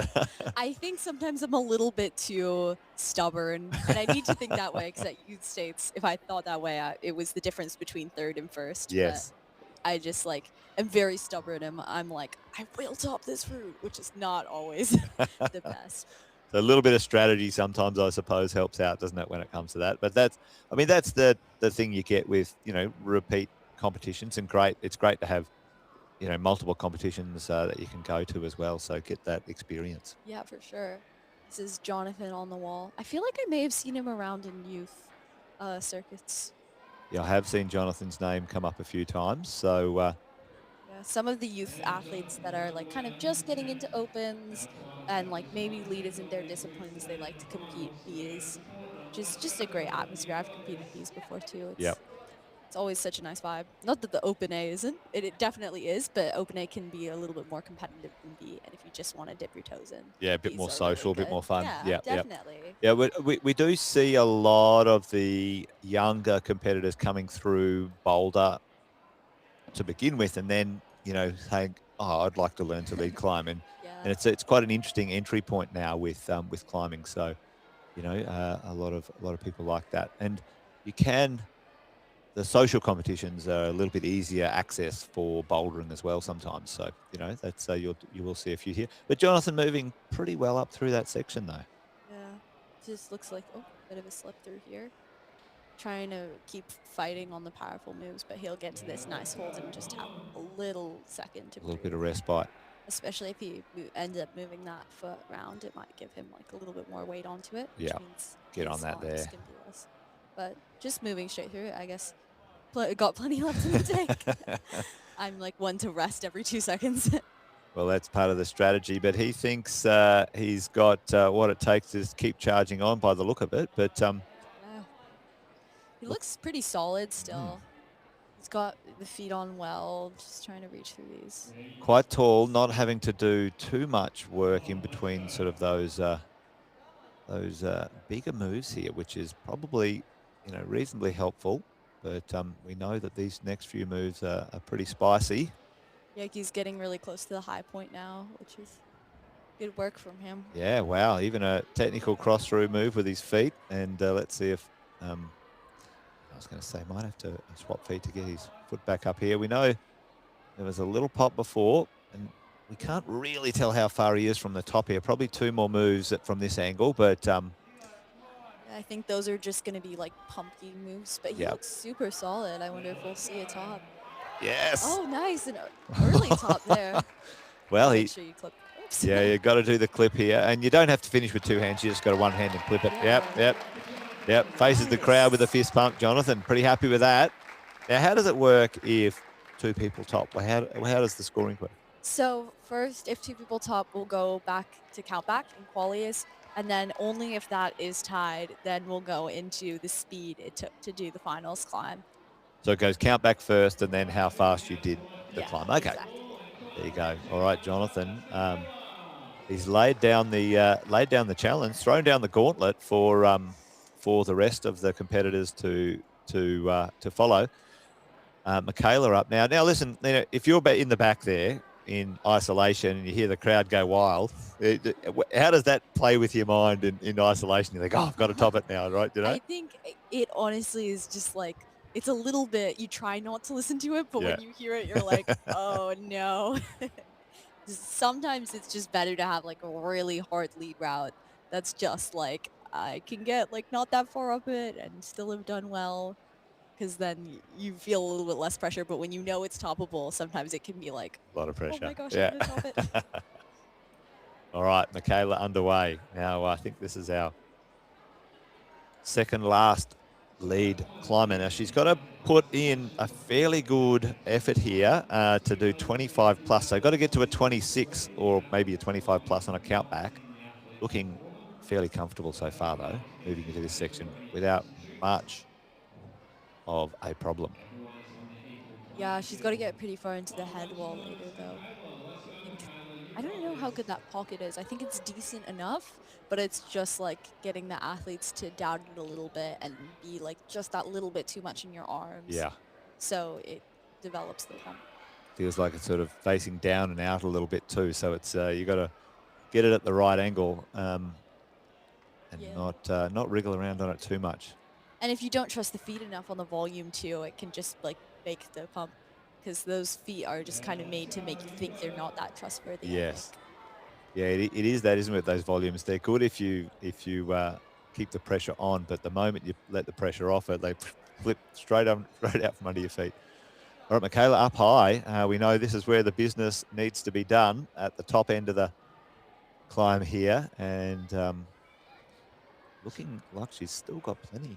I think sometimes I'm a little bit too stubborn, and I need to think that way because at youth states, if I thought that way, it was the difference between third and first. Yes. But I just am very stubborn, and I'm like, I will top this route, which is not always the best. So a little bit of strategy sometimes, I suppose, helps out, doesn't it, when it comes to that? But that's the thing you get with, repeat competitions, and it's great to have, multiple competitions that you can go to as well. So get that experience. Yeah, for sure. This is Jonathan on the wall. I feel like I may have seen him around in youth circuits. Yeah, I have seen Jonathan's name come up a few times. So yeah, some of the youth athletes that are kind of just getting into opens and maybe lead isn't their disciplines, they like to compete these. Just a great atmosphere. I've competed these before too. It's always such a nice vibe. Not that the Open A isn't. It definitely is, but Open A can be a little bit more competitive than B. And if you just want to dip your toes in. Yeah, a bit more social, a bit more fun. Yeah, definitely. Yeah, we do see a lot of the younger competitors coming through Boulder to begin with, and then, saying, oh, I'd like to learn to lead climb. And it's quite an interesting entry point now with climbing. So, a lot of people like that. And the social competitions are a little bit easier access for bouldering as well sometimes. So, that's you will see a few here. But Jonathan moving pretty well up through that section, though. Yeah, just looks like, a bit of a slip through here. Trying to keep fighting on the powerful moves, but he'll get to this nice hold and just have a little second to breathe. A little bit of respite. Especially if he ends up moving that foot around, it might give him a little bit more weight onto it. Yeah, get on that there. But just moving straight through it, I guess. Got plenty left in the tank. I'm one to rest every 2 seconds. Well, that's part of the strategy, but he thinks he's got what it takes to keep charging on by the look of it. But he looks pretty solid still. He's got the feet on well, just trying to reach through these. Quite tall, not having to do too much work in between sort of those bigger moves here, which is probably, reasonably helpful. But we know that these next few moves are pretty spicy. Yeah, he's getting really close to the high point now, which is good work from him. Yeah, wow, even a technical cross-through move with his feet. And let's see if, I was going to say, might have to swap feet to get his foot back up here. We know there was a little pop before, and we can't really tell how far he is from the top here. Probably 2 more moves from this angle, but I think those are just going to be like pumpy moves, but he looks super solid. I wonder if we'll see a top. yes. Oh, nice. An early top there. Well, Make sure you clip. Oops. Yeah, you've got to do the clip here. And you don't have to finish with 2 hands. You just got to one hand and clip it. Yeah. Yep. Faces the crowd with a fist pump. Jonathan, pretty happy with that. Now, how does it work if 2 people top? Well, how does the scoring work? So first, if 2 people top, we'll go back to count back in qualies. And then only if that is tied, then we'll go into the speed it took to do the finals climb. So it goes count back first and then how fast you did the climb. Okay. Exactly. There you go. All right, Jonathan. He's laid down the challenge, thrown down the gauntlet for the rest of the competitors to follow. Michaela up now. Now listen, if you're in the back there in isolation and you hear the crowd go wild, how does that play with your mind in isolation? You think, oh, I've got to top it now, right? I think it honestly is just like, it's a little bit, you try not to listen to it, but when you hear it, you're like, oh no. Sometimes it's just better to have like a really hard lead route that's just like, I can get like not that far up it and still have done well, because then you feel a little bit less pressure. But when you know it's toppable, sometimes it can be like a lot of pressure. Oh my gosh, I'm gonna top it. All right, Michaela underway. Now I think this is our second last lead climber. Now she's got to put in a fairly good effort here to do 25 plus. So got to get to a 26 or maybe a 25 plus on a count back. Looking fairly comfortable so far though, moving into this section without much of a problem. Yeah, she's got to get pretty far into the head wall later though. I don't know how good that pocket is. I think it's decent enough, but it's just like getting the athletes to doubt it a little bit and be like just that little bit too much in your arms. Yeah. So it develops the pump. Feels like it's sort of facing down and out a little bit too. So it's you got to get it at the right angle and not wriggle around on it too much. And if you don't trust the feet enough on the volume too, it can just like make the pump, because those feet are just kind of made to make you think they're not that trustworthy. Yes. Yeah, it is that, isn't it? Those volumes, they're good if you keep the pressure on, but the moment you let the pressure off it, they flip straight out from under your feet. All right, Michaela up high. We know this is where the business needs to be done at the top end of the climb here, and looking like she's still got plenty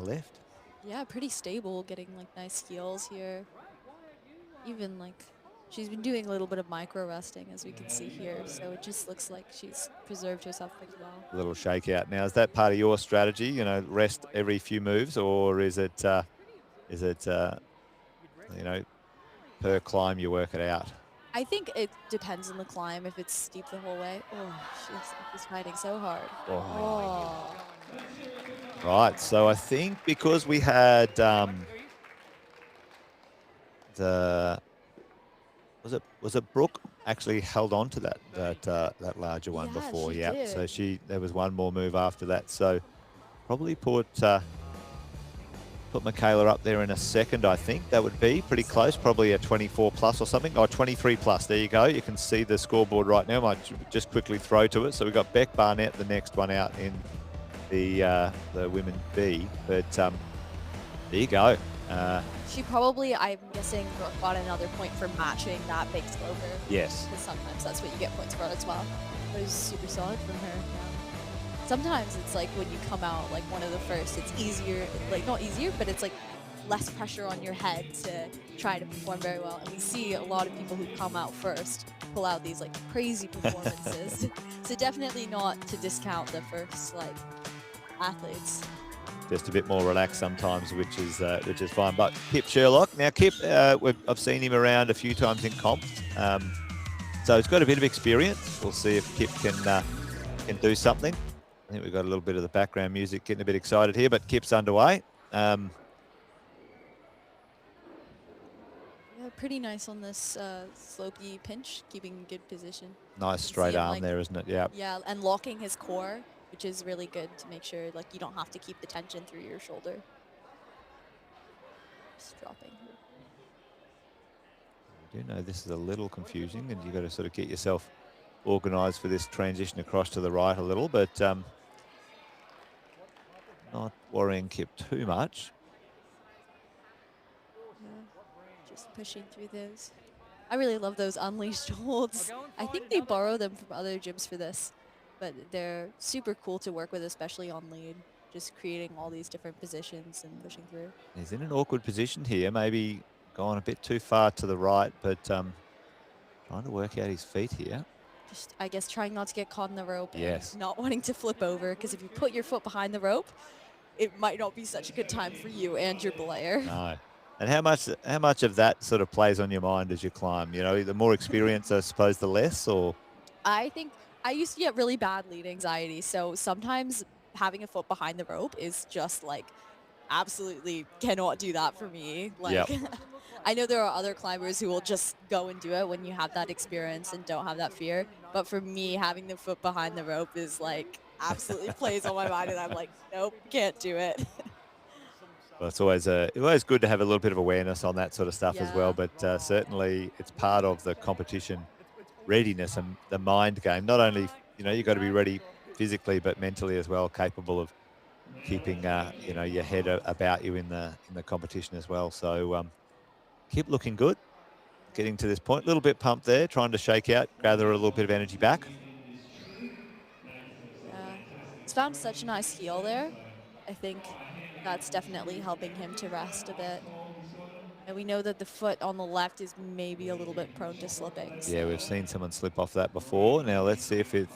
left. Yeah, pretty stable, getting like nice heels here. Even like she's been doing a little bit of micro resting, as we can see here, so it just looks like she's preserved herself pretty well. A little shakeout. Now, is that part of your strategy? Rest every few moves, or is it per climb you work it out? I think it depends on the climb. If it's steep the whole way, she's fighting so hard. Oh. Right. So I think because we had was it Brooke actually held on to that larger one before? Did. So there was one more move after that. So probably put Michaela up there in a second. I think that would be pretty close, probably a 24 plus or something, or 23 plus. There you go. You can see the scoreboard right now. Might just quickly throw to it. So we've got Beck Barnett, the next one out in the women B. But there you go. She probably, I'm guessing, got another point for matching that big sloper. Yes. Because sometimes that's what you get points for as well. But it was super solid from her. Yeah. Sometimes it's like when you come out like one of the first, it's easier, like not easier, but it's like less pressure on your head to try to perform very well. And we see a lot of people who come out first pull out these like crazy performances. So definitely not to discount the first like athletes. just a bit more relaxed sometimes, which is fine. But Kip Sherlock, now Kip, I've seen him around a few times in comps, so he's got a bit of experience. We'll see if Kip can do something. I think we've got a little bit of the background music getting a bit excited here, but Kip's underway. Yeah, pretty nice on this slopey pinch, keeping good position. Nice straight arm there, isn't it? Yeah. Yeah, and locking his core, which is really good to make sure like you don't have to keep the tension through your shoulder. Just dropping. I do know this is a little confusing, and you've got to sort of get yourself organised for this transition across to the right a little, but not worrying Kip too much. Yeah, just pushing through those. I really love those unleashed holds. I think they borrow them from other gyms for this, but they're super cool to work with, especially on lead. Just creating all these different positions and pushing through. He's in an awkward position here, maybe gone a bit too far to the right, but trying to work out his feet here. Just, I guess, trying not to get caught in the rope. Yes. And not wanting to flip over, because if you put your foot behind the rope, it might not be such a good time for you and your belayer. No. And how much of that sort of plays on your mind as you climb? You know, the more experience, I suppose, the less, or? I think I used to get really bad lead anxiety, so sometimes having a foot behind the rope is just like absolutely cannot do that for me. Like, yep. I know there are other climbers who will just go and do it when you have that experience and don't have that fear. But for me, having the foot behind the rope is like absolutely plays on my mind, and I'm like, nope, can't do it. Well, it's always good to have a little bit of awareness on that sort of stuff as well. But certainly, it's part of the competition readiness and the mind game. Not only, you know, you've got to be ready physically, but mentally as well, capable of keeping you know, your head about you in the competition as well. So keep looking good, getting to this point. A little bit pumped there, trying to shake out, gather a little bit of energy back. Yeah, he's found such a nice heel there. I think that's definitely helping him to rest a bit. And we know that the foot on the left is maybe a little bit prone to slipping. So. Yeah, we've seen someone slip off that before. Now let's see if it's...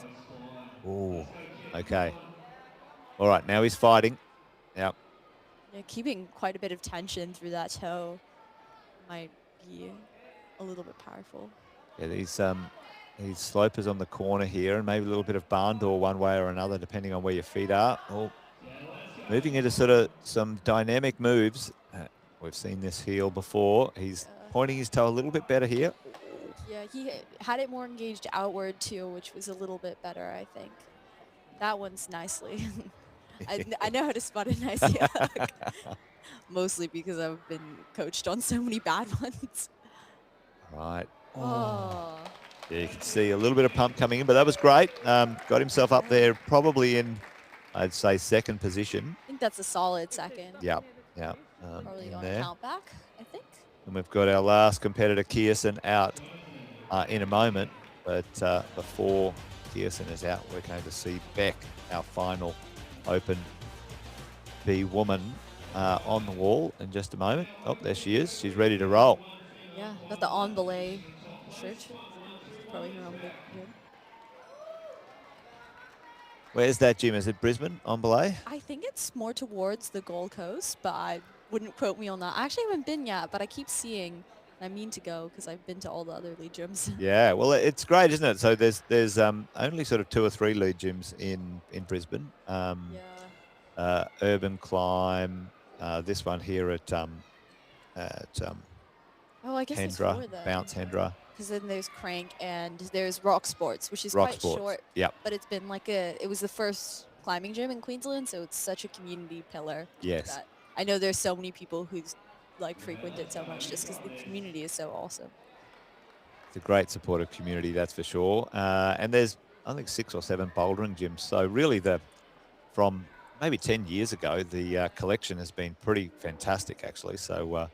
Oh, okay. All right, now he's fighting. Yep. Yeah, keeping quite a bit of tension through that toe might be a little bit powerful. Yeah, these slopers on the corner here, and maybe a little bit of barn door one way or another, depending on where your feet are. Oh, moving into sort of some dynamic moves. We've seen this heel before. He's pointing his toe a little bit better here. Yeah, he had it more engaged outward too, which was a little bit better, I think. That one's nicely. I know how to spot a nice heel. Mostly because I've been coached on so many bad ones. Right. Oh. Yeah, you can see a little bit of pump coming in, but that was great. Got himself up there probably in, I'd say, second position. I think that's a solid second. Yep, yeah. Probably on a count back, I think. And we've got our last competitor, Kierson, out in a moment. But before Kierson is out, we're going to see Beck, our final Open B woman, on the wall in just a moment. Oh, there she is. She's ready to roll. Yeah, got the on belay shirt. Probably her own big gym. Where's that gym? Is it Brisbane, on belay? I think it's more towards the Gold Coast, but I wouldn't quote me on that. I actually haven't been yet, but I keep seeing. I mean to go because I've been to all the other lead gyms. Yeah, well, it's great, isn't it? So there's only sort of 2 or 3 lead gyms in Brisbane. Urban Climb, this one here at I guess Hendra, Bounce Hendra. Because then there's Crank and there's Rock Sports, which is Rock quite Sports. short. Yep. But it's been like it was the first climbing gym in Queensland, so it's such a community pillar. Yes. That I know there's so many people who like frequent it so much just because the community is so awesome. It's a great supportive community, that's for sure. And there's, I think, 6 or 7 bouldering gyms. So really from maybe 10 years ago, the collection has been pretty fantastic, actually. So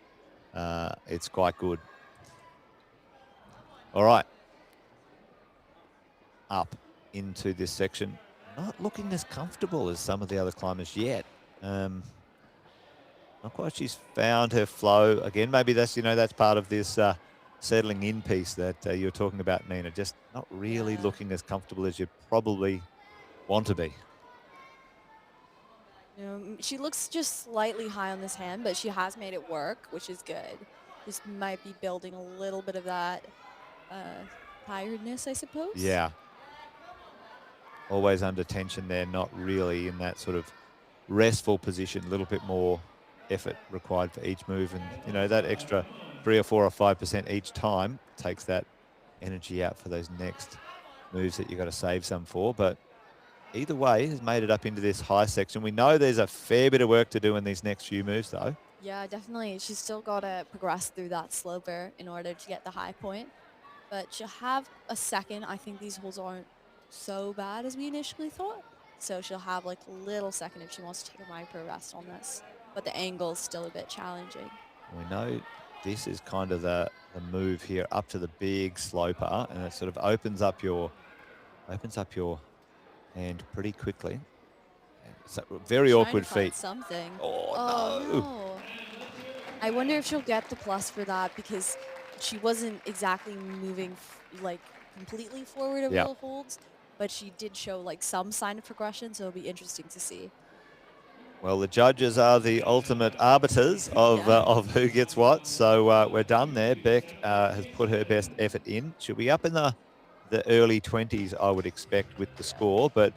it's quite good. All right. Up into this section. Not looking as comfortable as some of the other climbers yet. Not quite. She's found her flow again. Maybe that's part of this settling in piece that you're talking about, Nina. Just not really looking as comfortable as you probably want to be. She looks just slightly high on this hand, but she has made it work, which is good. Just might be building a little bit of that tiredness, I suppose. Yeah. Always under tension there, not really in that sort of restful position, a little bit more effort required for each move. And, that extra 3 or 4 or 5% each time takes that energy out for those next moves that you've got to save some for. But either way, has made it up into this high section. We know there's a fair bit of work to do in these next few moves, though. Yeah, definitely. She's still got to progress through that sloper in order to get the high point. But she'll have a second. I think these holes aren't so bad as we initially thought. So she'll have like a little second if she wants to take a micro rest on this. But the angle is still a bit challenging. We know this is kind of the move here up to the big sloper, and it sort of opens up your hand pretty quickly. It's a very awkward feat. Something. Oh, no. I wonder if she'll get the plus for that because she wasn't exactly moving like completely forward of real holds, but she did show like some sign of progression, so it'll be interesting to see. Well, the judges are the ultimate arbiters of who gets what. So we're done there. Beck has put her best effort in. She'll be up in the early 20s, I would expect, with the score. But,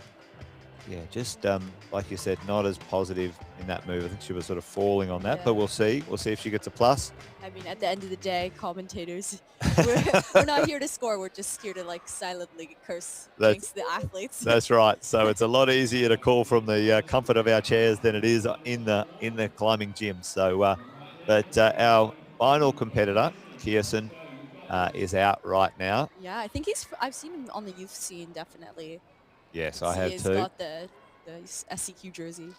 yeah, just like you said, not as positive in that move. I think she was sort of falling on that. But we'll see. We'll see if she gets a plus. I mean, at the end of the day, commentators, we're not here to score. We're just here to, like, silently curse against the athletes. That's right. So it's a lot easier to call from the comfort of our chairs than it is in the climbing gym. So, but our final competitor, Kiersten, is out right now. Yeah, I think I've seen him on the youth scene, definitely. Yes, I have too. He's got the SCQ jersey.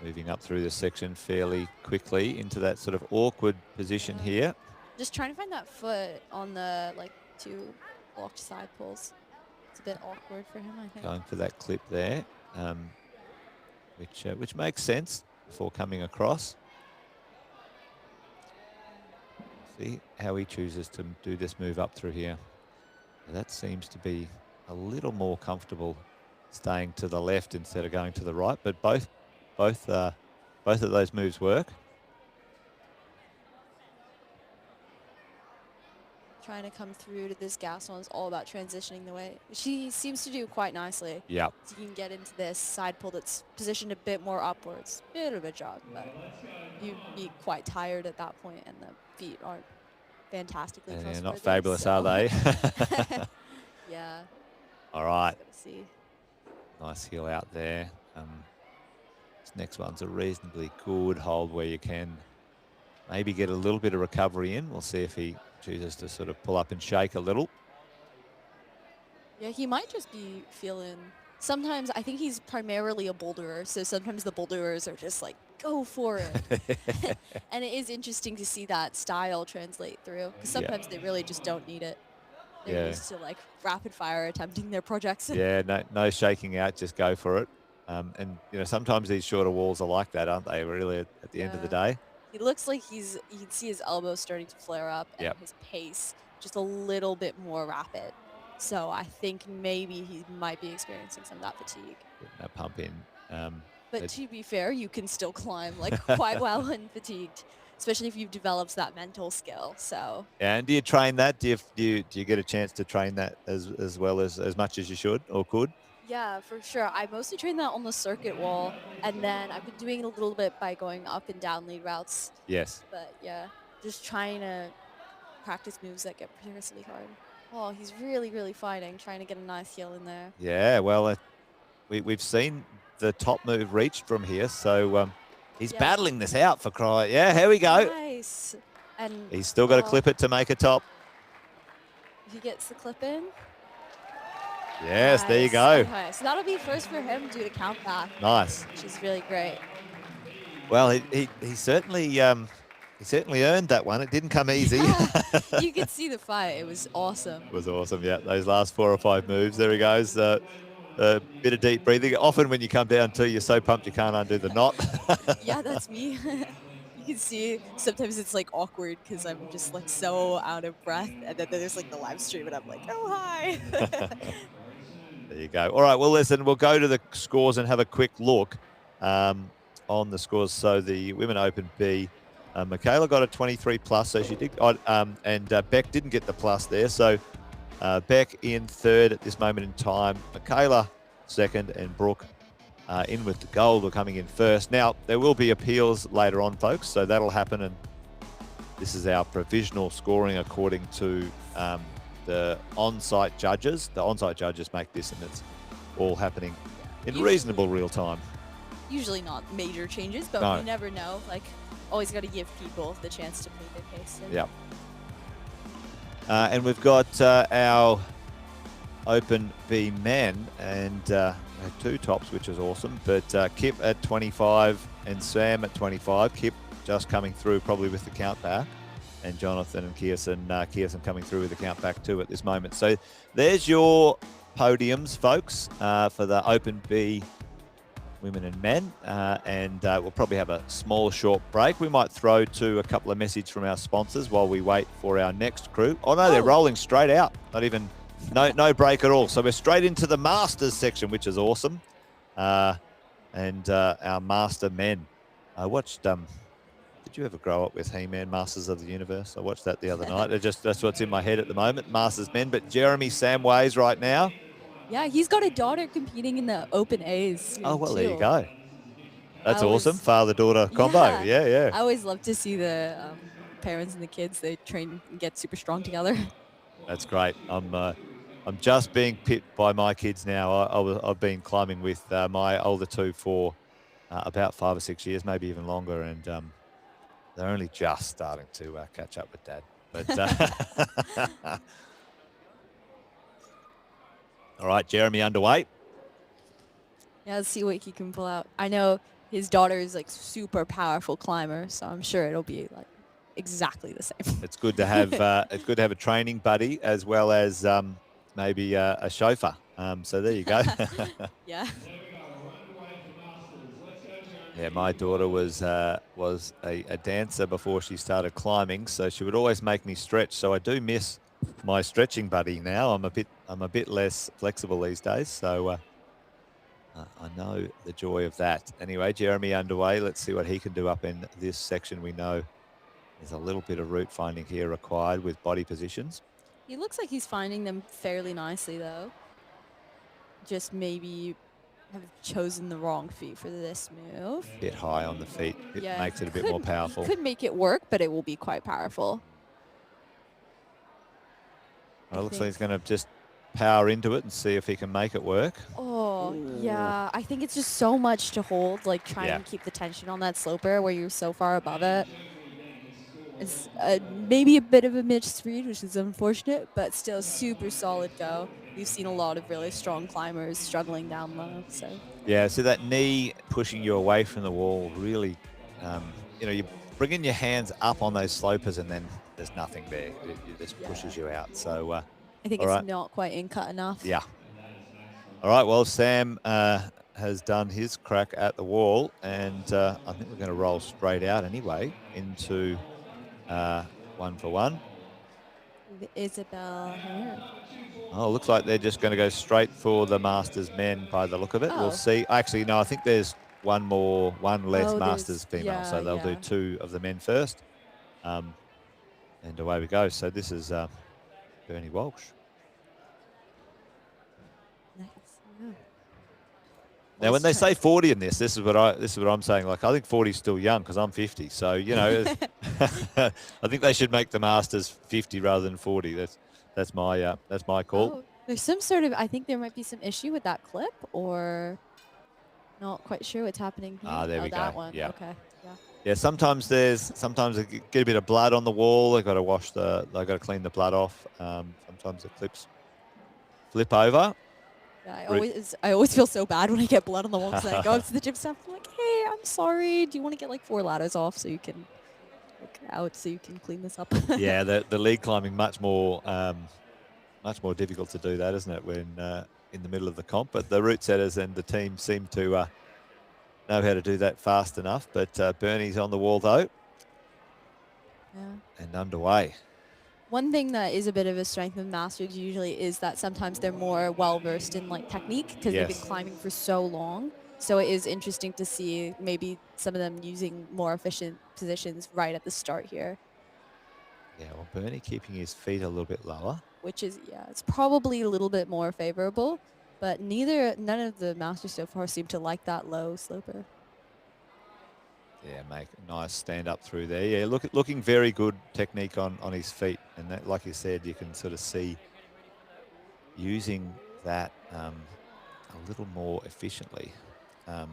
Moving up through the section fairly quickly into that sort of awkward position here. Just trying to find that foot on the, like, 2 blocked side pulls. It's a bit awkward for him, I think. Going for that clip there, which makes sense before coming across. See how he chooses to do this move up through here. That seems to be a little more comfortable staying to the left instead of going to the right, but both of those moves work. Trying to come through to this gas one is all about transitioning the way. She seems to do quite nicely. Yeah. So you can get into this side pull that's positioned a bit more upwards. Bit of a jog, but you'd be quite tired at that point, and the feet aren't fantastically trustworthy. Not fabulous, are they? Yeah. All right. See. Nice heel out there. This next one's a reasonably good hold where you can maybe get a little bit of recovery in. We'll see if he chooses to sort of pull up and shake a little. Yeah, he might just be feeling... Sometimes, I think he's primarily a boulderer, so sometimes the boulderers are just like, go for it. And it is interesting to see that style translate through, because sometimes they really just don't need it. They're used to, like, rapid fire attempting their projects. Yeah, no shaking out, just go for it. And, sometimes these shorter walls are like that, aren't they, really, at the end of the day? He looks like you can see his elbows starting to flare up and his pace just a little bit more rapid. So I think maybe he might be experiencing some of that fatigue. Getting that pump in. But to be fair, you can still climb like quite well when fatigued, especially if you've developed that mental skill. So. And do you train that? Do you get a chance to train that as well as much as you should or could? Yeah, for sure. I mostly train that on the circuit wall, and then I've been doing it a little bit by going up and down lead routes. Yes. But yeah, just trying to practice moves that get seriously hard. Oh, he's really, really fighting, trying to get a nice heel in there. Yeah, well, we've seen the top move reached from here, so he's battling this out for cry. Yeah, here we go. Nice. And he's still got to clip it to make a top. If he gets the clip in. Yes, nice. There you go. Okay, so that'll be first for him to do the count back. Nice. Which is really great. Well, he certainly earned that one. It didn't come easy. You could see the fight. It was awesome. It was awesome, yeah. Those last 4 or 5 moves. There he goes. A bit of deep breathing. Often when you come down to, you're so pumped you can't undo the knot. Yeah, that's me. You can see sometimes it's like awkward because I'm just like so out of breath, and then there's like the live stream and I'm like, oh, hi. There you go. All right, well, listen, we'll go to the scores and have a quick look on the scores. So the Women Open B, Michaela got a 23 plus, so she did, and Beck didn't get the plus there. So Beck in third at this moment in time, Michaela second, and Brooke in with the gold, or coming in first. Now, there will be appeals later on, folks, so that'll happen, and this is our provisional scoring according to the on-site judges. The on-site judges make this, and it's all happening in reasonable real time. Usually not major changes, but No. you never know. Like, always got to give people the chance to play their pace. Yeah. And we've got our Open B men, and we had two tops, which is awesome. But Kip at 25 and Sam at 25. Kip just coming through probably with the count back, and Jonathan and Kierson coming through with the count back too at this moment. So there's your podiums, folks, for the Open B women and men, and we'll probably have a small short break. We might throw to a couple of messages from our sponsors while we wait for our next crew. Oh no, they're rolling straight out. Not even no break at all. So we're straight into the Masters section, which is awesome. And our Master men. I watched. Did you ever grow up with He-Man, Masters of the Universe? I watched that the other night. That's what's in my head at the moment, Masters men. But Jeremy Samways right now. Yeah, he's got a daughter competing in the Open A's. Oh, well, too. there you go. That's I awesome. was- Father-daughter combo. Yeah. I always love to see the parents and the kids, they train and get super strong together. That's great. I'm just being pipped by my kids now. I've been climbing with my older two for about 5 or 6 years, maybe even longer, and they're only just starting to catch up with Dad. But all right, Jeremy underway. Yeah, let's see what he can pull out. I know his daughter is like super powerful climber, so I'm sure it'll be like exactly the same. It's good to have a training buddy as well as maybe a chauffeur. So there you go. Yeah. Yeah, my daughter was a dancer before she started climbing, so she would always make me stretch. So I do miss my stretching buddy now. I'm a bit less flexible these days, so I know the joy of that. Anyway, Jeremy underway. Let's see what he can do up in this section. We know there's a little bit of route finding here required with body positions. He looks like he's finding them fairly nicely, though. Just maybe have chosen the wrong feet for this move. Bit high on the feet. It makes it a bit more powerful. Could make it work, but it will be quite powerful. Well, it looks like he's going to just power into it and see if he can make it work. Oh, yeah. I think it's just so much to hold, like trying to keep the tension on that sloper where you're so far above it. It's maybe a bit of a missed read, which is unfortunate, but still super solid go. We've seen a lot of really strong climbers struggling down low. So Yeah, so that knee pushing you away from the wall really, you're bringing your hands up on those slopers and then there's nothing there. It just pushes you out. So I think it's not quite in cut enough. Yeah. All right, well, Sam has done his crack at the wall, and I think we're going to roll straight out anyway into 1 for 1. Isabel Hendra. Oh, looks like they're just going to go straight for the Masters men by the look of it. We'll see. Actually, no, I think there's one less Masters female, so they'll do 2 of the men first. And away we go. So this is Bernie Walsh. Nice. Yeah. Now, when they say 40 in this is what I'm saying. Like, I think 40 is still young because I'm 50. So I think they should make the Masters 50 rather than 40. That's my call. Oh, there's some sort of, I think there might be some issue with that clip, or not quite sure what's happening here. Ah, there we that go. one. Yeah. Okay. Yeah. Yeah, sometimes they get a bit of blood on the wall. They've got to clean the blood off. Sometimes the clips flip over. Yeah, I always feel so bad when I get blood on the wall because I go up to the gym staff. I'm like, hey, I'm sorry. Do you want to get like 4 ladders off so you can clean this up? Yeah, the lead climbing much more difficult to do that, isn't it? When in the middle of the comp, but the route setters and the team seem to know how to do that fast enough. But Bernie's on the wall though, Yeah. and underway. One thing that is a bit of a strength of masters usually is that sometimes they're more well-versed in like technique because they've been Yes. climbing for so long. So it is interesting to see maybe some of them using more efficient positions right at the start here, Yeah, well, Bernie keeping his feet a little bit lower. which is, yeah, it's probably a little bit more favorable, but none of the masters so far seem to like that low sloper. Yeah, make a nice stand up through there. Yeah, looking very good technique on his feet. And that, like you said, you can sort of see using that a little more efficiently. Oh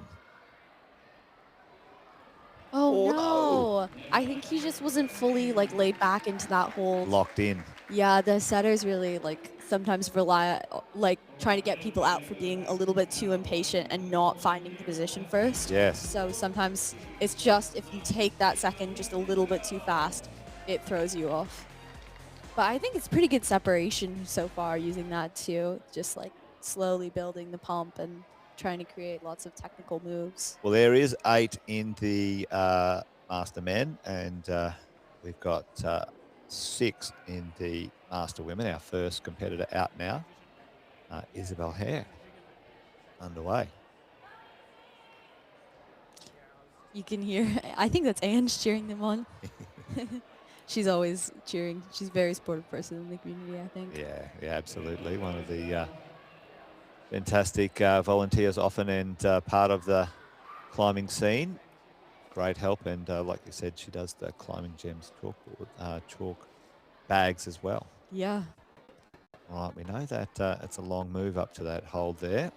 Oh, no. no! I think he just wasn't fully like laid back into that hold. Locked in. Yeah, the setters really like sometimes rely like trying to get people out for being a little bit too impatient and not finding the position first. Yes. So sometimes it's just if you take that second just a little bit too fast, it throws you off. But I think it's pretty good separation so far using that too, just like slowly building the pump and trying to create lots of technical moves. Well, there is 8 in the Master Men, and we've got 6 in the Master Women. Our first competitor out now, Isabel Hare, underway. You can hear, I think that's Ange cheering them on. She's always cheering. She's a very supportive person in the community, I think. Yeah, absolutely. One of the fantastic volunteers often and part of the climbing scene. Great help. And like you said, she does the Climbing Gems chalk bags as well. Yeah. All right, we know that it's a long move up to that hold there.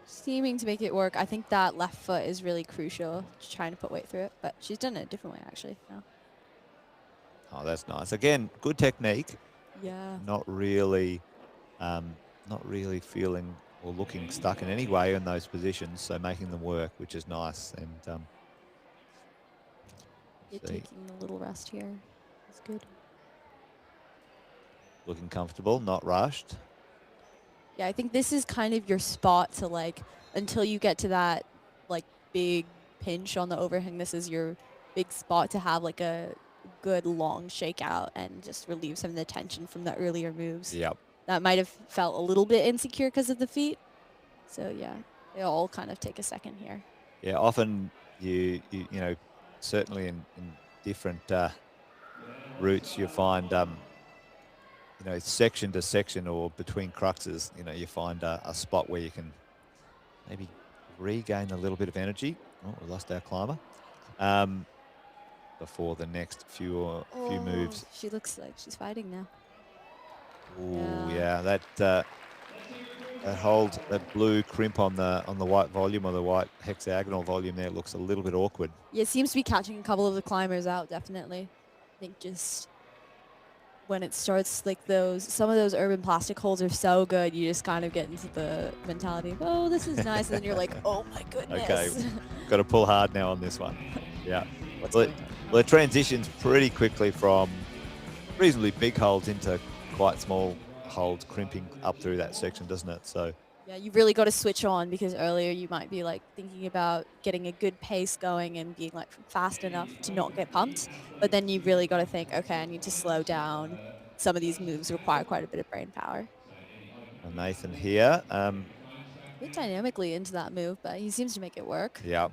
Seeming to make it work. I think that left foot is really crucial, just trying to put weight through it. But she's done it a different way, actually. No. Oh, that's nice. Again, good technique. Yeah. Not really feeling or looking stuck in any way in those positions. So making them work, which is nice. And You're taking a little rest here. That's good. Looking comfortable, not rushed. Yeah, I think this is kind of your spot to like, until you get to that like big pinch on the overhang, this is your big spot to have like a good long shakeout and just relieve some of the tension from the earlier moves. Yep. That might have felt a little bit insecure because of the feet. So yeah, they all kind of take a second here. Yeah, often you know, certainly in different routes you find, you know, section to section or between cruxes, you know, you find a spot where you can maybe regain a little bit of energy. Oh, we lost our climber. Before the next few moves. She looks like she's fighting now. Oh yeah, that hold, that blue crimp on the white volume or the white hexagonal volume there looks a little bit awkward. Yeah, it seems to be catching a couple of the climbers out, definitely. I think just when it starts like some of those urban plastic holds are so good, you just kind of get into the mentality of, oh, this is nice. And then you're like, oh my goodness. Okay, got to pull hard now on this one. Yeah. Well, it transitions pretty quickly from reasonably big holds into quite small holds, crimping up through that section, doesn't it? So yeah, you've really got to switch on, because earlier you might be like thinking about getting a good pace going and being like fast enough to not get pumped. But then you've really got to think, okay, I need to slow down. Some of these moves require quite a bit of brain power. Nathan here. A bit dynamically into that move, but he seems to make it work. Yeah.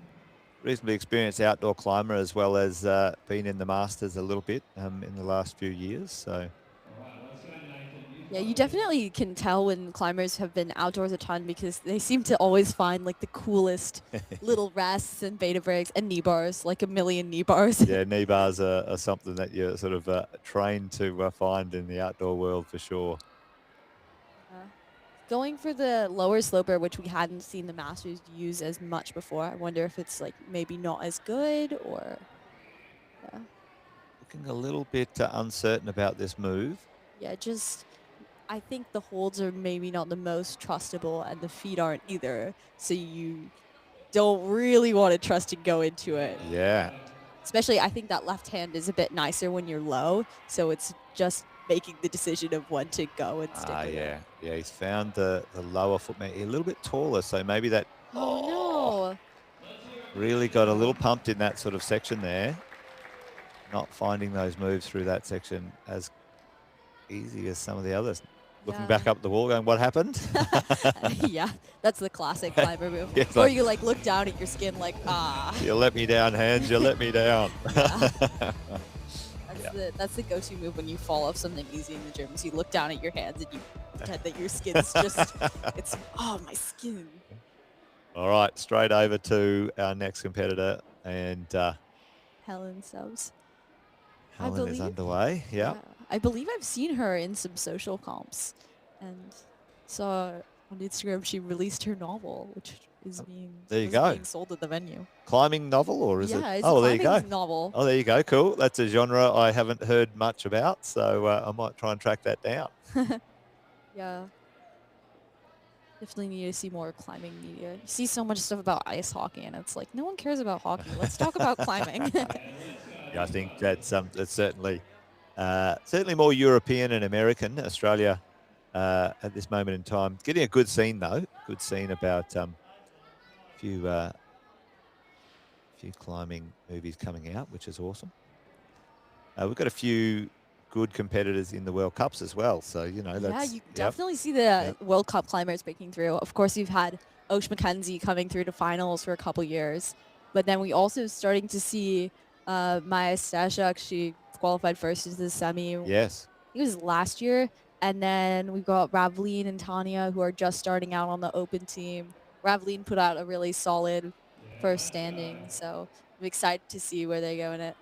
Reasonably experienced outdoor climber, as well as been in the Masters a little bit in the last few years. So yeah, you definitely can tell when climbers have been outdoors a ton, because they seem to always find like the coolest little rests and beta breaks and knee bars, like a million knee bars. yeah, knee bars are something that you're sort of trained to find in the outdoor world for sure. Going for the lower sloper, which we hadn't seen the Masters use as much before. I wonder if it's like maybe not as good, or yeah. Looking a little bit uncertain about this move. Yeah, just I think the holds are maybe not the most trustable, and the feet aren't either. So you don't really want to trust and go into it. Yeah. Especially, I think that left hand is a bit nicer when you're low. So it's just making the decision of when to go and stick with it. Yeah, he's found the lower foot, maybe a little bit taller, so maybe that no, really got a little pumped in that sort of section there. not finding those moves through that section as easy as some of the others. Looking Yeah. back up the wall going, what happened? Yeah, that's the classic climber move. Yeah, it's Or like- you like look down at your skin like, ah. You let me down, hands. You let me down. Yeah. Yeah. That's the go-to move when you fall off something easy in the gym. Is you look down at your hands and you pretend that your skin's just, it's, oh, my skin. All right, straight over to our next competitor, and Helen Stubbs. Helen is believe- underway. Yeah. I believe I've seen her in some social comps, and saw on Instagram she released her novel, which is being, There you was go. being sold at the venue. Climbing novel, or is it? Yeah, it's Oh, a there you go. climbing novel. Oh, there you go. Cool. That's a genre I haven't heard much about, so I might try and track that down. Yeah. Definitely need to see more climbing media. You see so much stuff about ice hockey, and it's like, no one cares about hockey. Let's talk about climbing. Yeah, I think that's certainly more European and American. Australia at this moment in time, getting a good scene though. Good scene about a few climbing movies coming out, which is awesome. We've got a few good competitors in the World Cups as well, so you know that's yeah, you definitely see the World Cup climbers breaking through. Of course, you've had Osh McKenzie coming through to finals for a couple years, but then we also starting to see Maya Stashak. She qualified first into the semi. Yes. It was last year. And then we've got Ravleen and Tanya, who are just starting out on the open team. Ravleen put out a really solid first standing, so I'm excited to see where they go in it.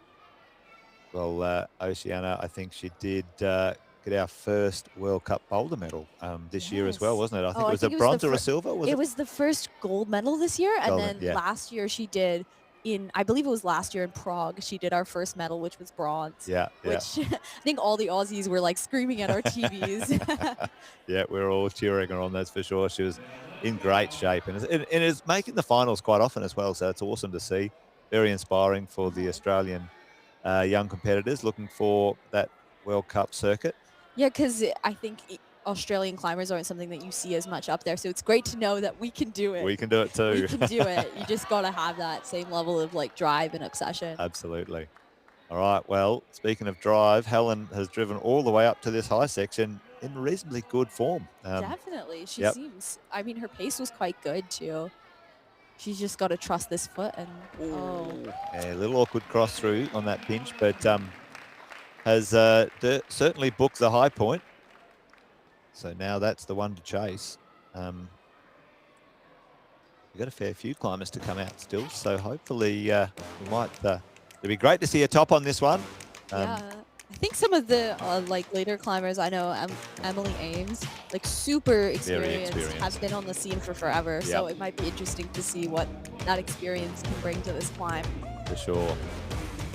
Well, Oceana, I think she did get our first World Cup boulder medal this year as well, Yes. wasn't it? I think Oh, it I was think a it was the bronze or a fir- silver. Was It was the first gold medal this year, and Golden, then yeah. last year she did I believe it was last year in Prague, she did our first medal, which was bronze. Yeah, yeah. Which I think all the Aussies were like screaming at our TVs. Yeah, we were all cheering her on, that's for sure. She was in great shape and is making the finals quite often as well, so it's awesome to see. Very inspiring for the Australian young competitors looking for that World Cup circuit. Yeah, because I think Australian climbers aren't something that you see as much up there, so it's great to know that we can do it. We can do it too. We can do it. You just got to have that same level of like drive and obsession. Absolutely. All right, well, speaking of drive, Helen has driven all the way up to this high section in reasonably good form. Definitely. She yep. seems, I mean, her pace was quite good too. She's just got to trust this foot and, Yeah, a little awkward cross through on that pinch, but has certainly booked the high point. So now that's the one to chase. We've got a fair few climbers to come out still, so hopefully we might. It'd be great to see a top on this one. yeah. I think some of the like later climbers, I know Emily Ames, like super experienced, have been on the scene for forever. So it might be interesting to see what that experience can bring to this climb. For sure.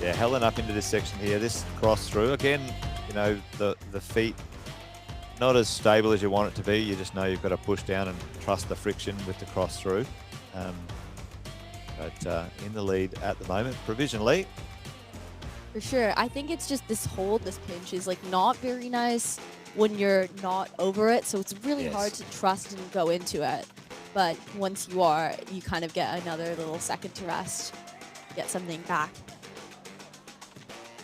Yeah, Helen up into this section here. This cross through again. You know, the feet not as stable as you want it to be. You just know you've got to push down and trust the friction with the cross through. But in the lead at the moment, provisionally. For sure. I think it's just this hold, this pinch is like not very nice when you're not over it. So it's really hard to trust and go into it. But once you are, you kind of get another little second to rest, get something back.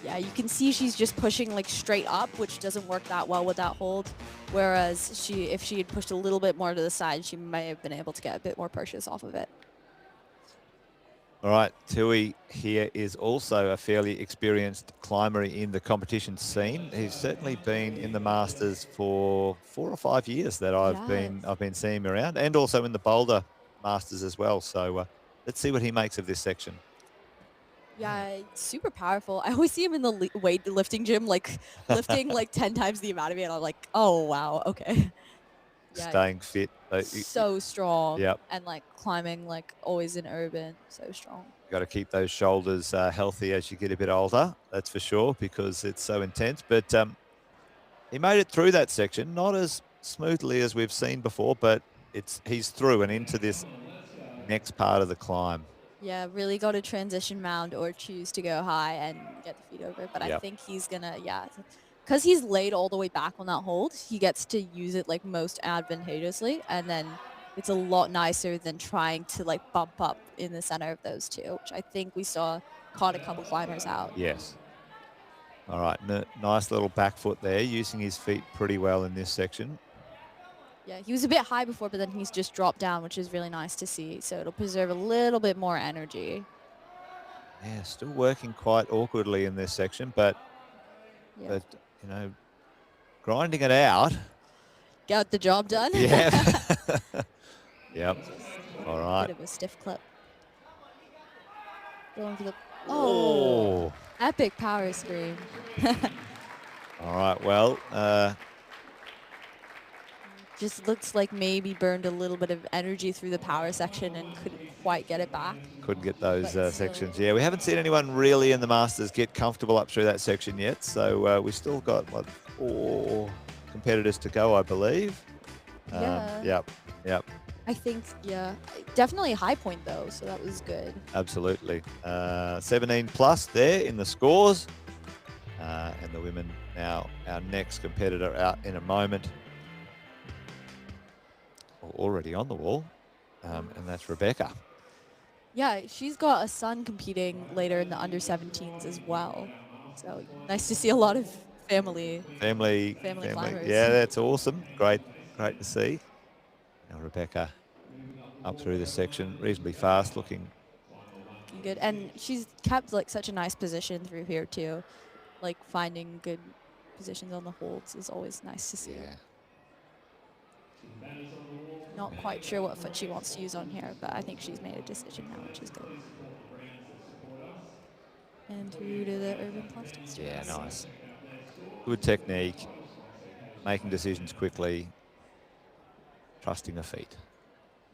Yeah, you can see she's just pushing like straight up, which doesn't work that well with that hold. Whereas if she had pushed a little bit more to the side, she might have been able to get a bit more purchase off of it. All right, Tui here is also a fairly experienced climber in the competition scene. He's certainly been in the Masters for 4 or 5 years that I've been seeing him around, and also in the Boulder Masters as well. So let's see what he makes of this section. Yeah, super powerful. I always see him in the weightlifting gym, like lifting like 10 times the amount of it. And I'm like, oh wow, okay. Yeah, staying fit. So strong. Yep. And like climbing, like always in urban, so strong. Got to keep those shoulders healthy as you get a bit older, that's for sure, because it's so intense. But he made it through that section, not as smoothly as we've seen before, but he's through and into this next part of the climb. Yeah, really got to transition mound or choose to go high and get the feet over. But I think he's gonna, because he's laid all the way back on that hold, he gets to use it like most advantageously, and then it's a lot nicer than trying to like bump up in the center of those two, which I think we saw caught a couple climbers out. Yes. All right, nice little back foot there, using his feet pretty well in this section. Yeah, he was a bit high before, but then he's just dropped down, which is really nice to see. So it'll preserve a little bit more energy. Yeah, still working quite awkwardly in this section, but Yeah. you know, grinding it out. Got the job done. Yeah. Yep. All right. Bit of a stiff clip. Going for the Oh. epic power scream. All right. Well, just looks like maybe burned a little bit of energy through the power section and couldn't quite get it back. couldn't get those But sections. Yeah, we haven't seen anyone really in the Masters get comfortable up through that section yet. So we still got, what, 4 competitors to go, I believe. Yeah. Yep. I think, yeah, definitely a high point though, so that was good. Absolutely. 17 plus there in the scores. And the women now, our next competitor out in a moment. Already on the wall, and that's Rebecca. Yeah, she's got a son competing later in the under 17s as well. So nice to see a lot of family climbers. Yeah, that's awesome. Great to see. Now Rebecca up through this section reasonably fast, looking good. And she's kept like such a nice position through here too. Like finding good positions on the holds is always nice to see. Yeah. Not quite sure what foot she wants to use on here, but I think she's made a decision now, which is good. And through to the urban plastics. Yeah, nice. Good technique, making decisions quickly, trusting her feet.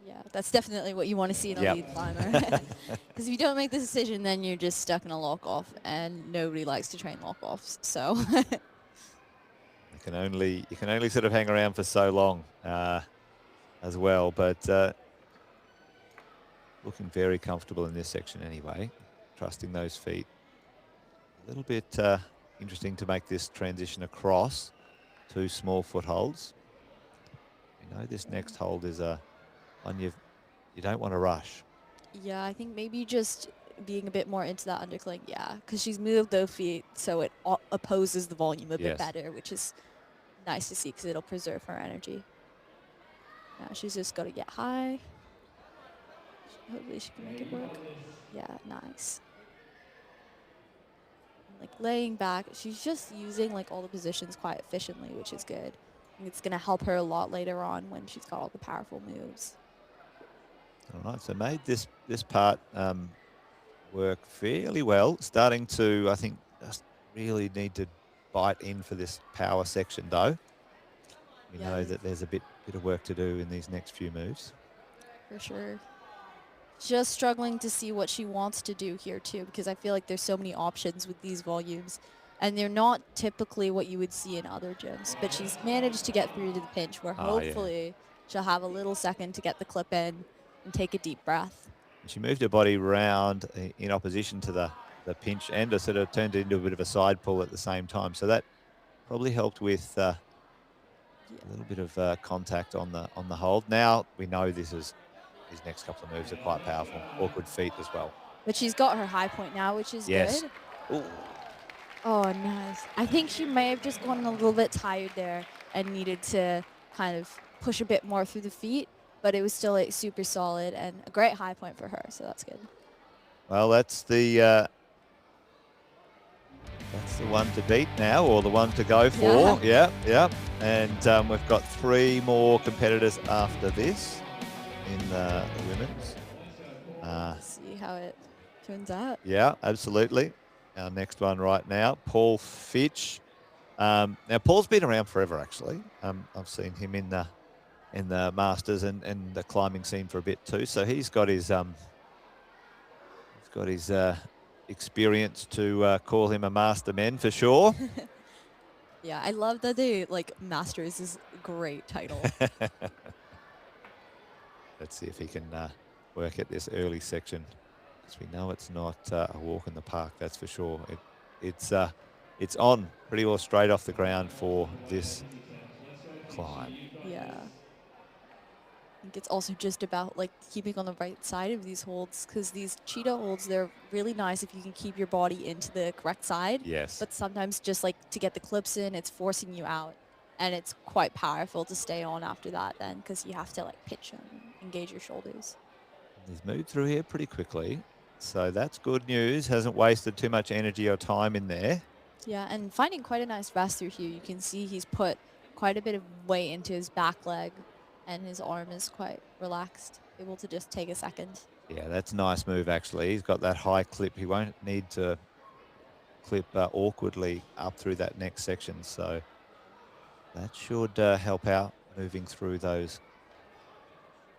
Yeah, that's definitely what you want to see in a lead climber. Because if you don't make the decision, then you're just stuck in a lock-off, and nobody likes to train lock-offs. So you can only sort of hang around for so long as well, but looking very comfortable in this section anyway, trusting those feet. A little bit interesting to make this transition across 2 small footholds. You know, this next hold is one you don't want to rush. Yeah, I think maybe just being a bit more into that undercling, because she's moved those feet so it opposes the volume a bit better, which is nice to see because it'll preserve her energy. Now she's just got to get high. Hopefully she can make it work. Yeah, nice. Like laying back, she's just using like all the positions quite efficiently, which is good. And it's going to help her a lot later on when she's got all the powerful moves. All right, so made this part work fairly well. Starting to, I think, just really need to bite in for this power section, though. We know that there's a bit of work to do in these next few moves. For sure. Just struggling to see what she wants to do here, too, because I feel like there's so many options with these volumes. And they're not typically what you would see in other gyms. But she's managed to get through to the pinch where hopefully she'll have a little second to get the clip in and take a deep breath. She moved her body round in opposition to the pinch and sort of turned it into a bit of a side pull at the same time. So that probably helped with a little bit of contact on the hold. Now we know these next couple of moves are quite powerful. Awkward feet as well. But she's got her high point now, which is good. Ooh. Oh, nice. I think she may have just gotten a little bit tired there and needed to kind of push a bit more through the feet, but it was still like super solid and a great high point for her, so that's good. Well, that's the one to beat now, or the one to go for. Yeah. And we've got 3 more competitors after this in the women's. See how it turns out. Yeah, absolutely. Our next one right now, Paul Fitch. Now Paul's been around forever, actually. I've seen him in the Masters and the climbing scene for a bit too. So he's got his experience to call him a master man for sure. Yeah, I love that they like Masters is a great title. Let's see if he can work at this early section. Because we know it's not a walk in the park, that's for sure. It's on pretty well straight off the ground for this climb. Yeah. think it's also just about like keeping on the right side of these holds, because these cheetah holds, they're really nice if you can keep your body into the correct side. Yes. But sometimes just like to get the clips in, it's forcing you out. And it's quite powerful to stay on after that then, because you have to like pitch and engage your shoulders. He's moved through here pretty quickly. So that's good news. Hasn't wasted too much energy or time in there. Yeah, and finding quite a nice rest through here. You can see he's put quite a bit of weight into his back leg, and his arm is quite relaxed, able to just take a second. Yeah, that's a nice move, actually. He's got that high clip. He won't need to clip awkwardly up through that next section. So that should help out moving through those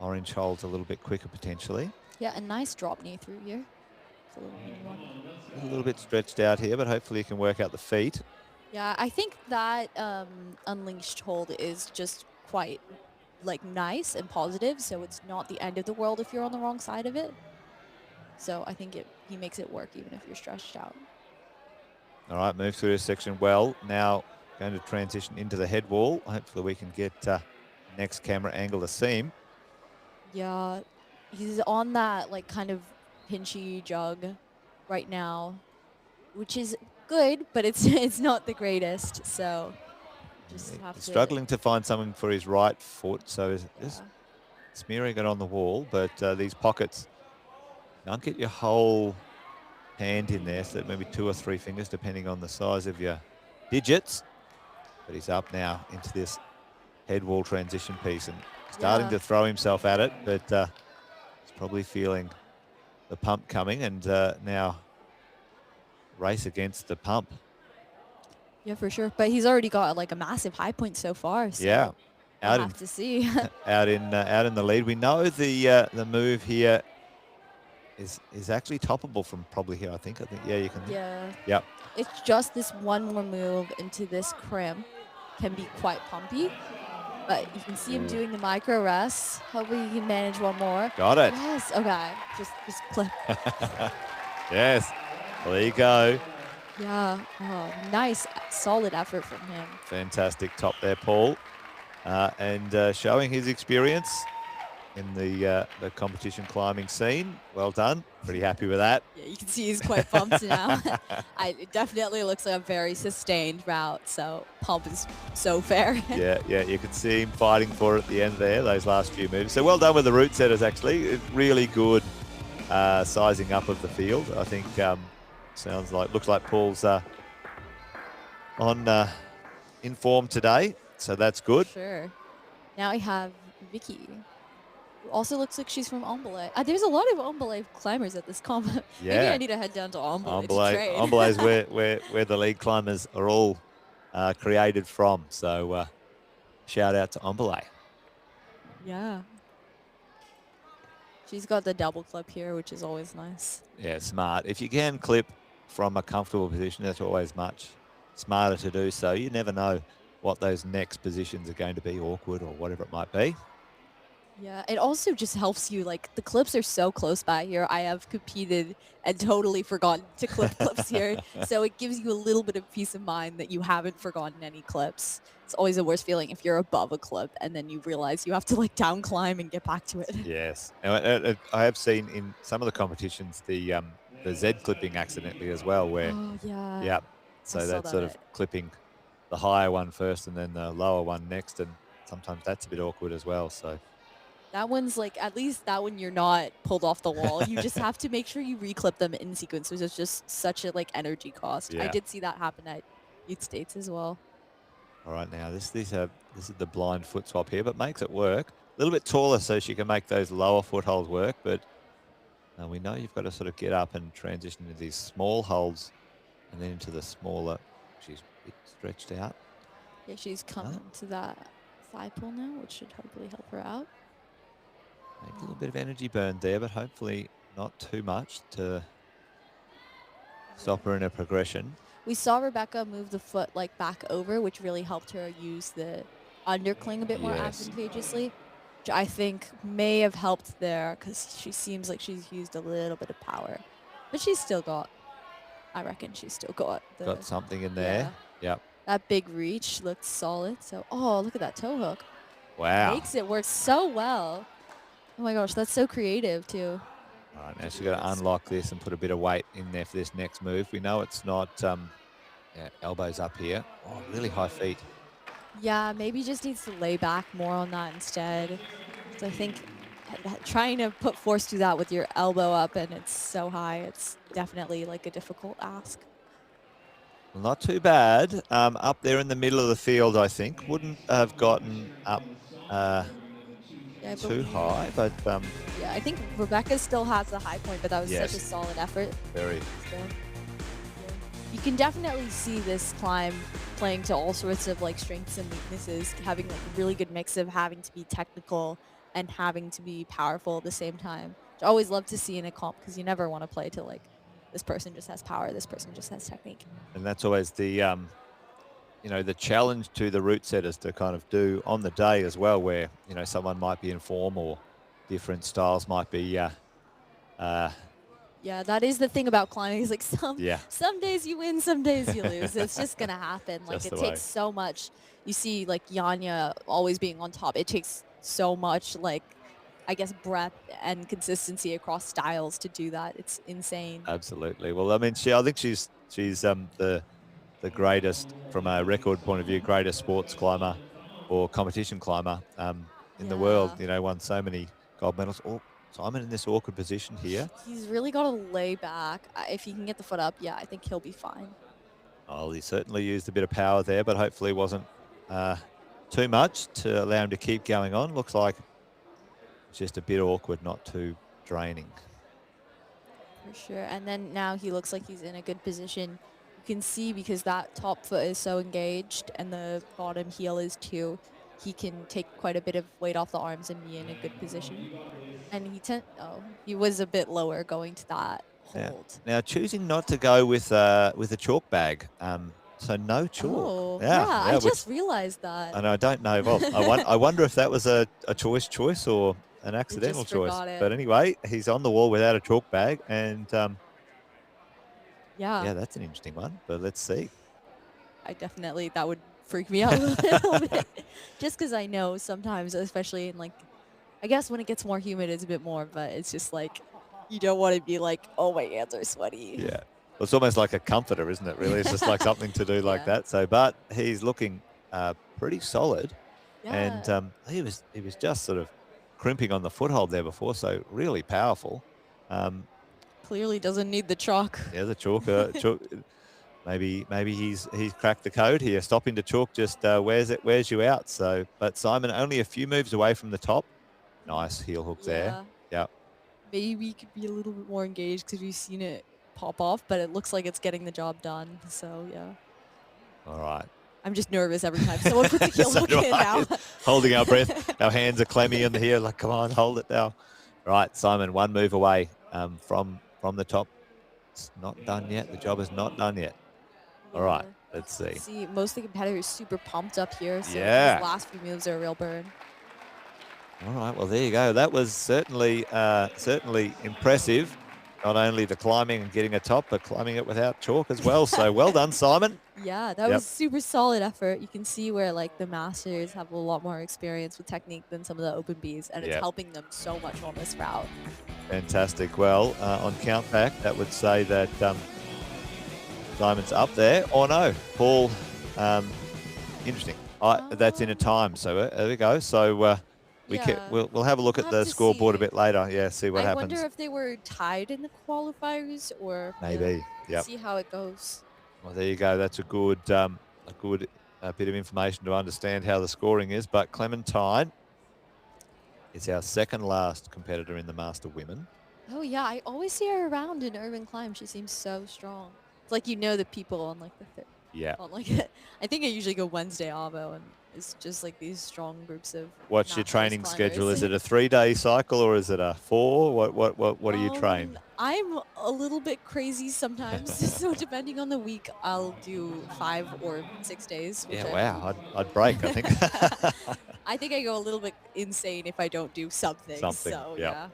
orange holes a little bit quicker, potentially. Yeah, a nice drop knee through here. It's a little mini one. A little bit stretched out here, but hopefully you can work out the feet. Yeah, I think that unleashed hold is just quite like nice and positive, so it's not the end of the world if you're on the wrong side of it. So I think he makes it work even if you're stretched out. All right, move through this section well. Now going to transition into the head wall. Hopefully we can get next camera angle to see him. Yeah, he's on that like kind of pinchy jug right now, which is good, but it's not the greatest. So just have to struggling to find something for his right foot, so just smearing it on the wall. But these pockets, don't get your whole hand in there, so maybe 2 or 3 fingers depending on the size of your digits. But he's up now into this head wall transition piece and starting to throw himself at it, but he's probably feeling the pump coming, and now race against the pump. Yeah, for sure. But he's already got like a massive high point so far. So yeah, we'll have to see. out in the lead. We know the move here is actually toppable from probably here. I think yeah, you can. Yeah. Yep. It's just this one more move into this crimp can be quite pumpy. But you can see him doing the micro rests. Hopefully he can manage one more. Got it. Yes. Okay. Just clip. Yes. There you go. Yeah. Oh, nice, solid effort from him. Fantastic top there, Paul. And showing his experience in the competition climbing scene. Well done. Pretty happy with that. Yeah, you can see he's quite pumped now. It definitely looks like a very sustained route, so pump is so fair. yeah, you can see him fighting for it at the end there, those last few moves. So well done with the route setters, actually. It's really good sizing up of the field. I think looks like Paul's in form today, so that's good. Sure. Now we have Vicky. Also looks like she's from Ambulay. There's a lot of Ambulay climbers at this comp. Yeah. Maybe I need to head down to Ambulay to train. Ambulay is where the lead climbers are all created from. So shout out to Ambulay. Yeah. She's got the double clip here, which is always nice. Yeah, smart. If you can clip from a comfortable position, that's always much smarter to do so. You never know what those next positions are going to be, awkward or whatever it might be. Yeah, it also just helps you, like, the clips are so close by here. I have competed and totally forgotten to clip clips here. So it gives you a little bit of peace of mind that you haven't forgotten any clips. It's always the worst feeling if you're above a clip and then you realize you have to, like, down climb and get back to it. Yes. I have seen in some of the competitions the Z clipping accidentally as well, where yeah. So that's sort of clipping the higher one first and then the lower one next, and sometimes that's a bit awkward as well. So that one's like, at least that one you're not pulled off the wall. You just have to make sure you reclip them in sequence. It's just such a like energy cost. Yeah. I did see that happen at Youth States as well. All right, now this is the blind foot swap here, but makes it work. A little bit taller so she can make those lower footholds work, but we know you've got to sort of get up and transition into these small holds and then into the smaller. She's a bit stretched out. Yeah, she's coming to that thigh pull now, which should hopefully help her out. Make a little bit of energy burn there, but hopefully not too much to stop her in her progression. We saw Rebecca move the foot like back over, which really helped her use the undercling a bit more advantageously, which I think may have helped there because she seems like she's used a little bit of power. But she's still got, I reckon she's still got something in there. Yeah. Yep. That big reach looked solid. So, oh, look at that toe hook. Wow. Makes it work so well. Oh my gosh, that's so creative too. All right, now she's got to unlock this and put a bit of weight in there for this next move. We know it's not elbows up here. Oh, really high feet. Yeah, maybe just needs to lay back more on that instead. So I think trying to put force through that with your elbow up and it's so high, it's definitely like a difficult ask. Well, not too bad. Up there in the middle of the field, I think. Wouldn't have gotten up Yeah, I too believe. high, but Yeah, I think Rebecca still has the high point, but that was such a yes, solid effort. very. So, yeah. You can definitely see this climb playing to all sorts of like strengths and weaknesses, having like a really good mix of having to be technical and having to be powerful at the same time. Which I always love to see in a comp because you never want to play to like this person just has power, this person just has technique. And that's always the the challenge to the route setters to kind of do on the day as well, where someone might be in form or different styles might be. Yeah, that is the thing about climbing. Is like Yeah. some days you win, some days you lose. It's just gonna happen. Like Just it the takes way. so much. You see, like Yanya always being on top. It takes so much, like I guess, breadth and consistency across styles to do that. It's insane. Absolutely. Well, I mean, I think she's the greatest from a record point of view, greatest sports climber or competition climber in the world. Yeah. Won so many gold medals. Oh, Simon in this awkward position here. He's really got to lay back. If he can get the foot up, yeah, I think he'll be fine. Oh, he certainly used a bit of power there, but hopefully it wasn't too much to allow him to keep going on. Looks like it's just a bit awkward, not too draining. For sure. And then now he looks like he's in a good position. You can see because that top foot is so engaged and the bottom heel is too, he can take quite a bit of weight off the arms and be in a good position. And he was a bit lower going to that hold. Now choosing not to go with a chalk bag. So no chalk. Oh, yeah, I just realized that. And I don't know. Well, I wonder if that was a choice or an accidental choice. But anyway, he's on the wall without a chalk bag, and yeah, that's an interesting one. But let's see. That would freak me out a little bit, just because I know sometimes, especially in like, I guess when it gets more humid, it's a bit more. But it's just like you don't want to be like, oh, my hands are sweaty. Yeah. Well, it's almost like a comforter, isn't it? Really, it's just like something to do like that. So, but he's looking pretty solid, and he was just sort of crimping on the foothold there before, so really powerful. Clearly doesn't need the chalk. Yeah, the chalk. Maybe he's cracked the code here. Stopping to chalk just wears you out. So, but Simon only a few moves away from the top. Nice heel hook there. Yeah. Maybe could be a little bit more engaged because we've seen it pop off, but it looks like it's getting the job done. So yeah. All right. I'm just nervous every time someone puts a heel hook in now. Holding our breath. Our hands are clammy in the here. Like, come on, hold it now. All right, Simon, one move away from the top. It's not done yet. The job is not done yet. All right, let's see. See, most of the competitors super pumped up here. So these last few moves are a real burn. All right, well, there you go. That was certainly impressive. Not only the climbing and getting a top, but climbing it without chalk as well. So well done, Simon. Yeah, that was super solid effort. You can see where like the masters have a lot more experience with technique than some of the open Bs, and it's helping them so much on this route. Fantastic. Well, on count back, that would say that Simon's up there. Oh no, Paul. Interesting. That's in a time. So there we go. So we'll have a look at the scoreboard a bit later. Yeah, see what happens. I wonder if they were tied in the qualifiers or maybe. Yeah. See how it goes. Well, there you go. That's a good bit of information to understand how the scoring is. But Clementine is our second last competitor in the Master Women. Oh yeah, I always see her around in urban climb. She seems so strong. It's like the people on like the third. Yeah. On like I think I usually go Wednesday Avo, and it's just like these strong groups of. What's your training schedule? Is it a 3-day cycle or is it a 4? What do you train? I'm a little bit crazy sometimes, so depending on the week, I'll do 5 or 6 days. Yeah, wow, I'd break, I think. I think I go a little bit insane if I don't do something. So, yeah.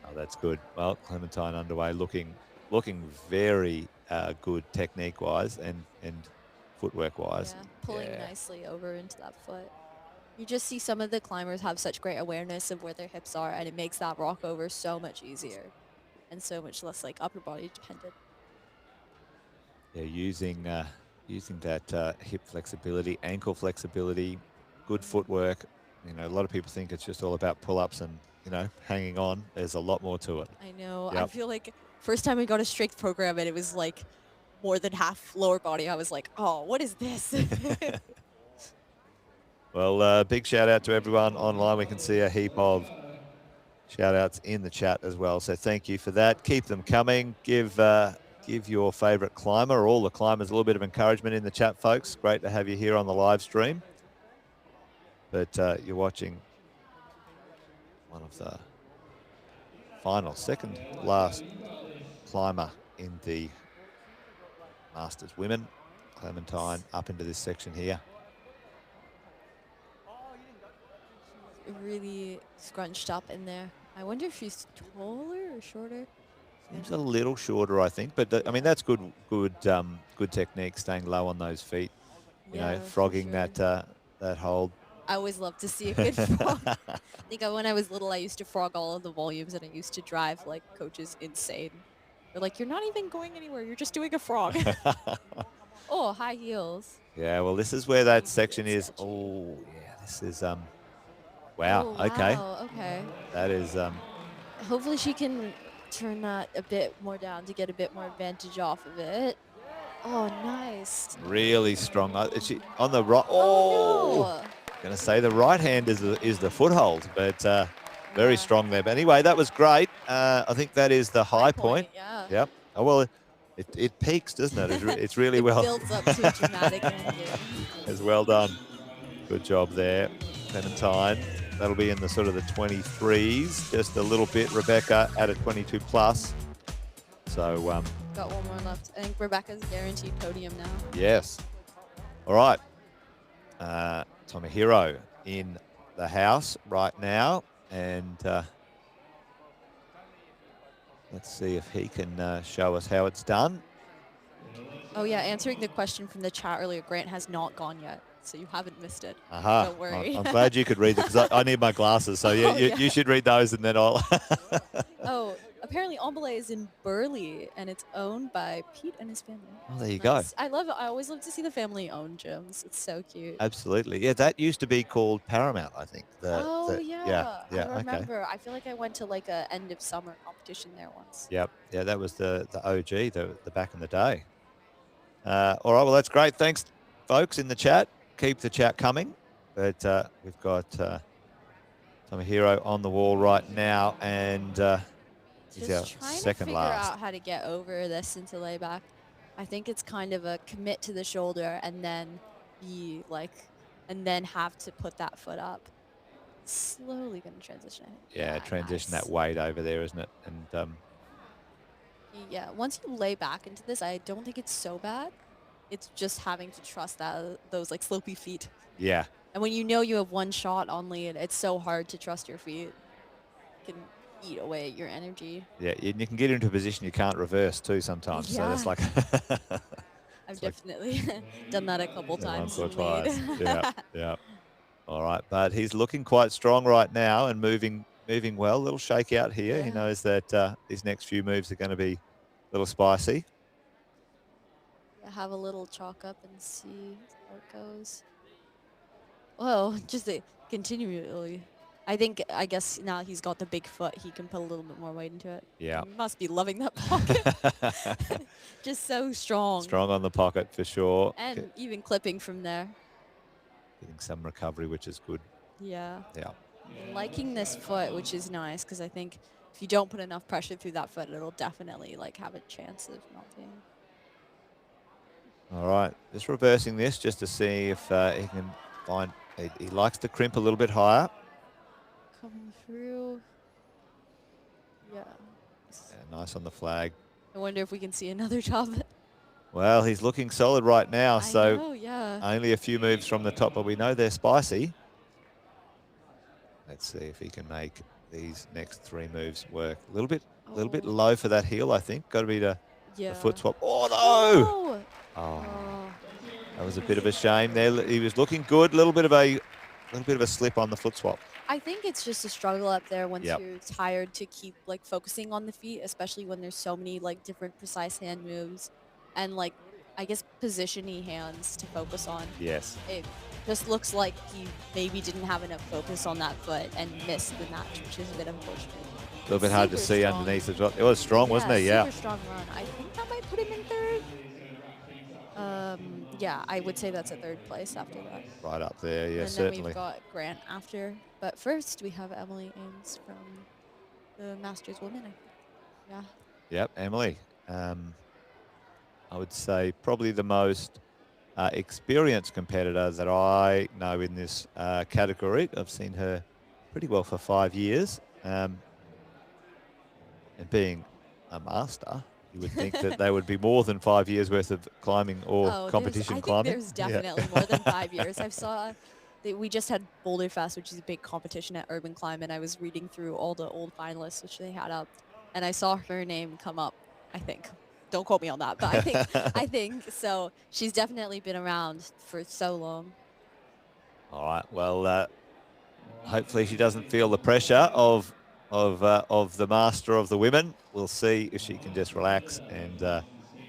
Oh, that's good. Well, Clementine underway, looking very good technique-wise and footwork-wise. Yeah, pulling nicely over into that foot. You just see some of the climbers have such great awareness of where their hips are, and it makes that rock over so much easier and so much less like upper body dependent. Yeah, using that hip flexibility, ankle flexibility, good footwork. You know, a lot of people think it's just all about pull-ups and, you know, hanging on. There's a lot more to it. I know. I Yep. feel like first time I got a strength program and it was like more than half lower body, I was like, oh, what is this? Well, big shout out to everyone online. We can see a heap of shout outs in the chat as well. So thank you for that. Keep them coming. Give your favorite climber or all the climbers a little bit of encouragement in the chat, folks. Great to have you here on the live stream. But you're watching one of the second last climber in the Masters Women, Clementine, up into this section here. Really scrunched up in there. I wonder if she's taller or shorter. Seems a little shorter, I think, but I mean that's good technique, staying low on those feet. You know, frogging sure. that hold. I always love to see a good frog. I think when I was little, I used to frog all of the volumes, and I used to drive like coaches insane. They're like, "You're not even going anywhere. You're just doing a frog." Oh, high heels. Yeah, well, this is where that section is. Oh, yeah, this is wow. Oh, Okay. wow, okay. That is Hopefully she can turn that a bit more down to get a bit more advantage off of it. Oh, nice. really strong. Is she on the right? Oh, no. Gonna say the right hand is the foothold, but very strong there. But anyway, that was great. I think that is the high point. Yeah. Yep. Oh well, it peaks, doesn't it? It's really it well. Builds up to a dramatic ending. It's well done. Good job there, Clementine. That'll be in the sort of the 23s, just a little bit. Rebecca at a 22 plus. So got one more left. I think Rebecca's guaranteed podium now. Yes. All right. Tomohiro in the house right now, and let's see if he can show us how it's done. Oh yeah, answering the question from the chat earlier, Grant has not gone yet, so you haven't missed it. Aha. Don't worry. I'm glad you could read it because I need my glasses. So yeah, you should read those, and then I'll. Oh, apparently Emballé is in Burley, and it's owned by Pete and his family. Oh, there you go. I love it. I always love to see the family-owned gyms. It's so cute. Absolutely. Yeah, that used to be called Paramount, I think. Yeah. Yeah. I remember. Okay. I feel like I went to like a end of summer competition there once. Yep. Yeah, that was the OG, the back in the day. All right. Well, that's great. Thanks, folks, in the chat. Keep the chat coming. But we've got Tomohiro on the wall right now, and he's our Just trying second to figure last. out how to get over this into layback. I think it's kind of a commit to the shoulder and then have to put that foot up. Slowly going to transition. Yeah, transition that weight over there, isn't it? And yeah, once you lay back into this, I don't think it's so bad. It's just having to trust those like slopey feet. Yeah. And when you know you have one shot on lead, it's so hard to trust your feet. It can eat away at your energy. Yeah, you can get into a position you can't reverse too sometimes. Yeah. So that's like. I've definitely done that a couple times. Once or twice. Yeah. All right, but he's looking quite strong right now and moving well. A little shakeout here. Yeah. He knows that these next few moves are going to be a little spicy. Have a little chalk up and see how it goes. Well, just continually. I guess now he's got the big foot, he can put a little bit more weight into it. Yeah. He must be loving that pocket. Just so strong. Strong on the pocket for sure. And even clipping from there. Getting some recovery, which is good. Yeah. Yeah. Liking this foot, which is nice, because I think if you don't put enough pressure through that foot, it'll definitely like have a chance of melting. All right, just reversing this just to see if he can find. He likes to crimp a little bit higher. Coming through. Yeah. Nice on the flag. I wonder if we can see another top. Well, he's looking solid right now, so know, yeah. only a few moves from the top, but we know they're spicy. Let's see if he can make these next three moves work. A little bit low for that heel, I think. Got to be the foot swap. Oh no! Oh, that was a bit of a shame there. He was looking good. A little bit of a little bit of a slip on the foot swap. I think it's just a struggle up there once Yep. you're tired to keep like focusing on the feet, especially when there's so many like different precise hand moves and like I guess positiony hands to focus on. Yes. It just looks like he maybe didn't have enough focus on that foot and missed the match, which is a bit unfortunate. A little bit hard to Super see strong. underneath as well. It was strong, wasn't it? Yeah. Super strong run. I think that might put him in third. Yeah, I would say that's a third place after that. Right up there, yeah, And certainly. then we've got Grant after. But first, we have Emily Ames from the Masters Women, I think. Yeah. Yep, Emily. I would say probably the most experienced competitor that I know in this category. I've seen her pretty well for 5 years. And being a master, you would think that they would be more than 5 years worth of climbing or competition climbing. I think there's definitely more than 5 years. I saw that we just had Boulder Fest, which is a big competition at Urban Climb, and I was reading through all the old finalists which they had up, and I saw her name come up. I think, don't quote me on that, but I think so. She's definitely been around for so long. All right. Well, hopefully she doesn't feel the pressure of the master of the women. We'll see if she can just relax and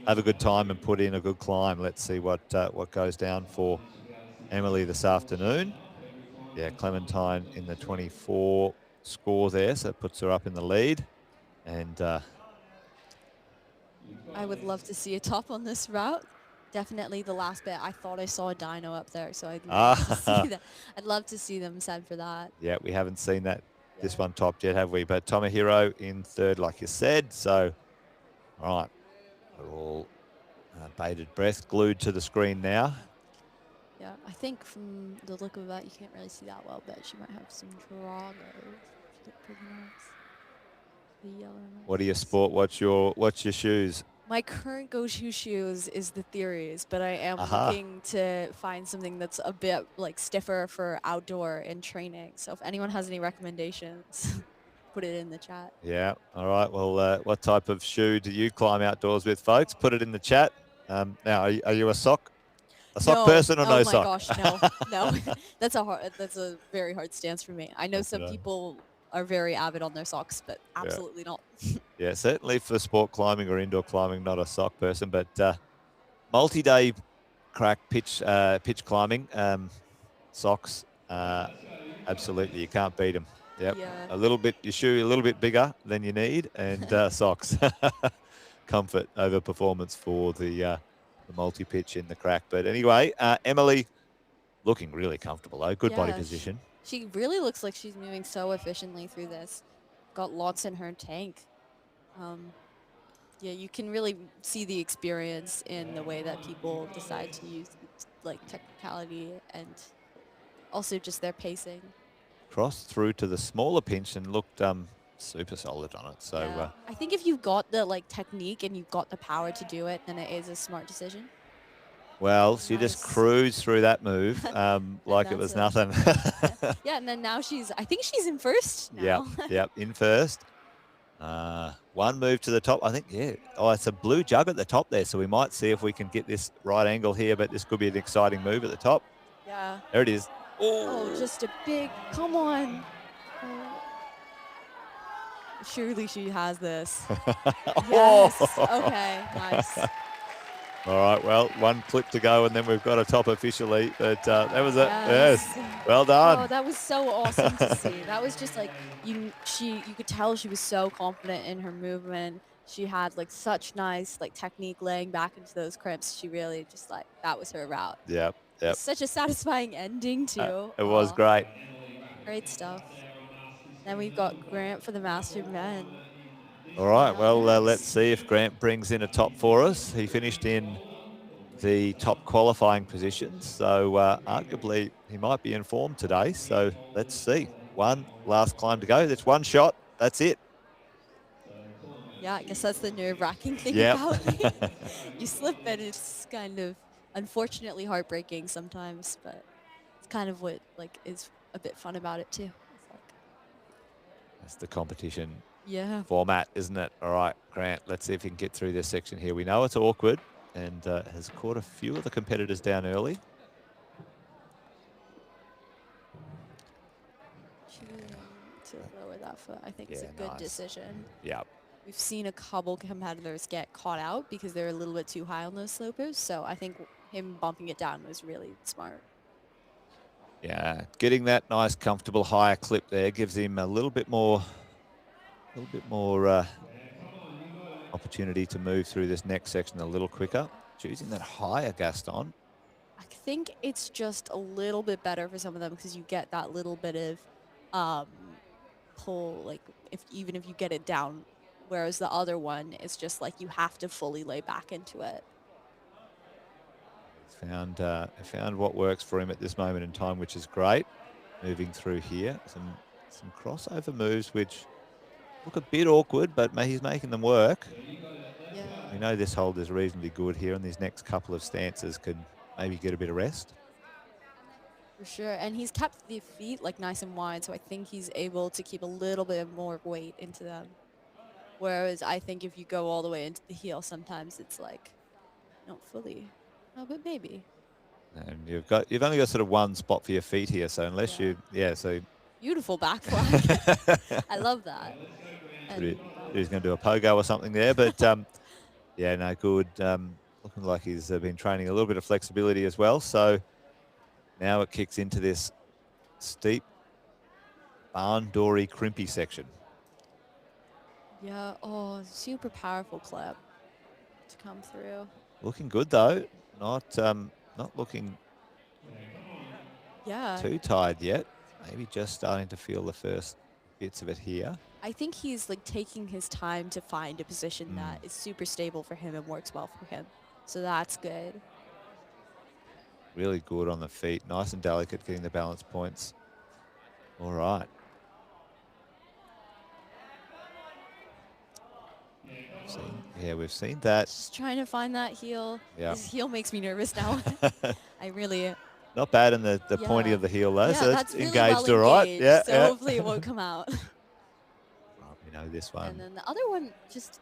have a good time and put in a good climb. Let's see what goes down for Emily this afternoon. Yeah, Clementine in the 24 score there, so it puts her up in the lead. And I would love to see a top on this route. Definitely the last bit. I thought I saw a dyno up there, so I'd love to see that. I'd love to see them send for that. Yeah, we haven't seen that this one topped yet, have we? But Tomohiro in third, like you said. So, all right, we're all bated breath, glued to the screen now. Yeah, I think from the look of that, you can't really see that well, but she might have some Drago. She looked pretty nice. The yellow. What do you sport? What's your shoes? My current go-to shoes is the Theories, but I am looking to find something that's a bit like stiffer for outdoor and training. So if anyone has any recommendations, put it in the chat. Yeah. All right. Well, what type of shoe do you climb outdoors with, folks? Put it in the chat. Now, are you a sock person or no sock? Oh my gosh, no. That's a very hard stance for me. I know some people are very avid on their socks, but absolutely not. Yeah, certainly for sport climbing or indoor climbing, not a sock person, but multi-day crack pitch climbing, socks, absolutely, you can't beat them. Yep, Yeah. Your shoe a little bit bigger than you need, and socks. Comfort over performance for the multi-pitch in the crack. But anyway, Emily looking really comfortable though, good body position. She really looks like she's moving so efficiently through this. Got lots in her tank. Yeah, you can really see the experience in the way that people decide to use like technicality and also just their pacing. Crossed through to the smaller pinch and looked super solid on it. So I think if you've got the like technique and you've got the power to do it, then it is a smart decision. Well, she just cruised through that move like it was nothing. Yeah, and then now I think she's in first now. Yep, in first. One move to the top, I think, Oh, it's a blue jug at the top there, so we might see if we can get this right angle here, but this could be an exciting move at the top. Yeah. There it is. Oh, just a big, come on. Surely she has this. Yes. Okay, nice. All right, well, one clip to go, and then we've got a top officially. But that was it. Yes. Well done. Oh, that was so awesome to see. That was just like you could tell she was so confident in her movement. She had like such nice like technique laying back into those crimps. She really just like that was her route. Yep. Such a satisfying ending too. It was great. Great stuff. Then we've got Grant for the Master Men. All right, well, let's see if Grant brings in a top for us. He finished in the top qualifying positions, so arguably he might be in form today. So let's see. One last climb to go. That's one shot. That's it. Yeah, I guess that's the nerve-wracking thing about it. You slip and it's kind of unfortunately heartbreaking sometimes, but it's kind of what like is a bit fun about it too. That's the competition format, isn't it? All right, Grant, let's see if he can get through this section here. We know it's awkward and has caught a few of the competitors down early. choosing to lower that foot, I think, is a Yeah, good nice. decision. Yeah. We've seen a couple competitors get caught out because they're a little bit too high on those slopers. So I think him bumping it down was really smart. Yeah, getting that nice, comfortable, higher clip there gives him a little bit more opportunity to move through this next section a little quicker. Choosing that higher Gaston. I think it's just a little bit better for some of them because you get that little bit of pull, like even if you get it down, whereas the other one is just like you have to fully lay back into it. Found what works for him at this moment in time, which is great. Moving through here, some crossover moves which look a bit awkward, but he's making them work. Yeah. We know this hold is reasonably good here, and these next couple of stances could maybe get a bit of rest. For sure, and he's kept the feet like nice and wide, so I think he's able to keep a little bit more weight into them. Whereas I think if you go all the way into the heel, sometimes it's like not fully. Oh, but maybe. And you've only got sort of one spot for your feet here, so unless so Beautiful back flag. I love that. He's going to do a pogo or something there, but yeah, no, good. Looking like he's been training a little bit of flexibility as well. So now it kicks into this steep barn dory crimpy section. Yeah, oh, super powerful clip to come through. Looking good though, not looking too tired yet. Maybe just starting to feel the first bits of it here. I think he's like taking his time to find a position that is super stable for him and works well for him. So that's good. Really good on the feet, nice and delicate, getting the balance points. All right. We've seen that. Just trying to find that heel. Yeah. His heel makes me nervous now. I really. Not bad in the pointy of the heel though, so that's it's really engaged well all right. engaged, Yeah, so hopefully it won't come out. We know this one. And then the other one, just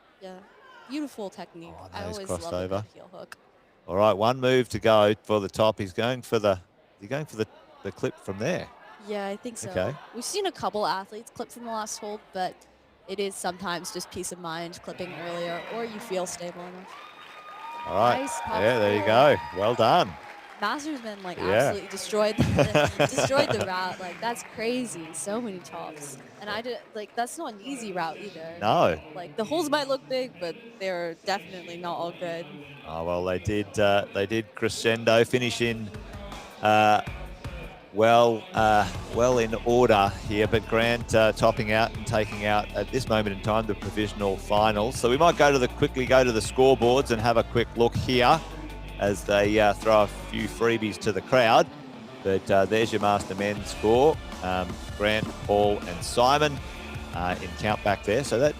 beautiful technique. Oh, I nice always love crossover. that heel hook. All right, one move to go for the top. He's going for the clip from there. Yeah, I think so. Okay. We've seen a couple athletes clip from the last hold, but it is sometimes just peace of mind clipping earlier, or you feel stable enough. All right. Nice Yeah, there you go. Well done. Mastersman absolutely destroyed the route. Like that's crazy. So many chops, and I did that's not an easy route either. No. Like the holes might look big, but they're definitely not all good. Oh well, they did crescendo, finish in well in order here, but Grant topping out and taking out at this moment in time the provisional finals. So we might quickly go to the scoreboards and have a quick look here as they throw a few freebies to the crowd. But there's your Master men's score. Grant, Paul and Simon in count back there. So that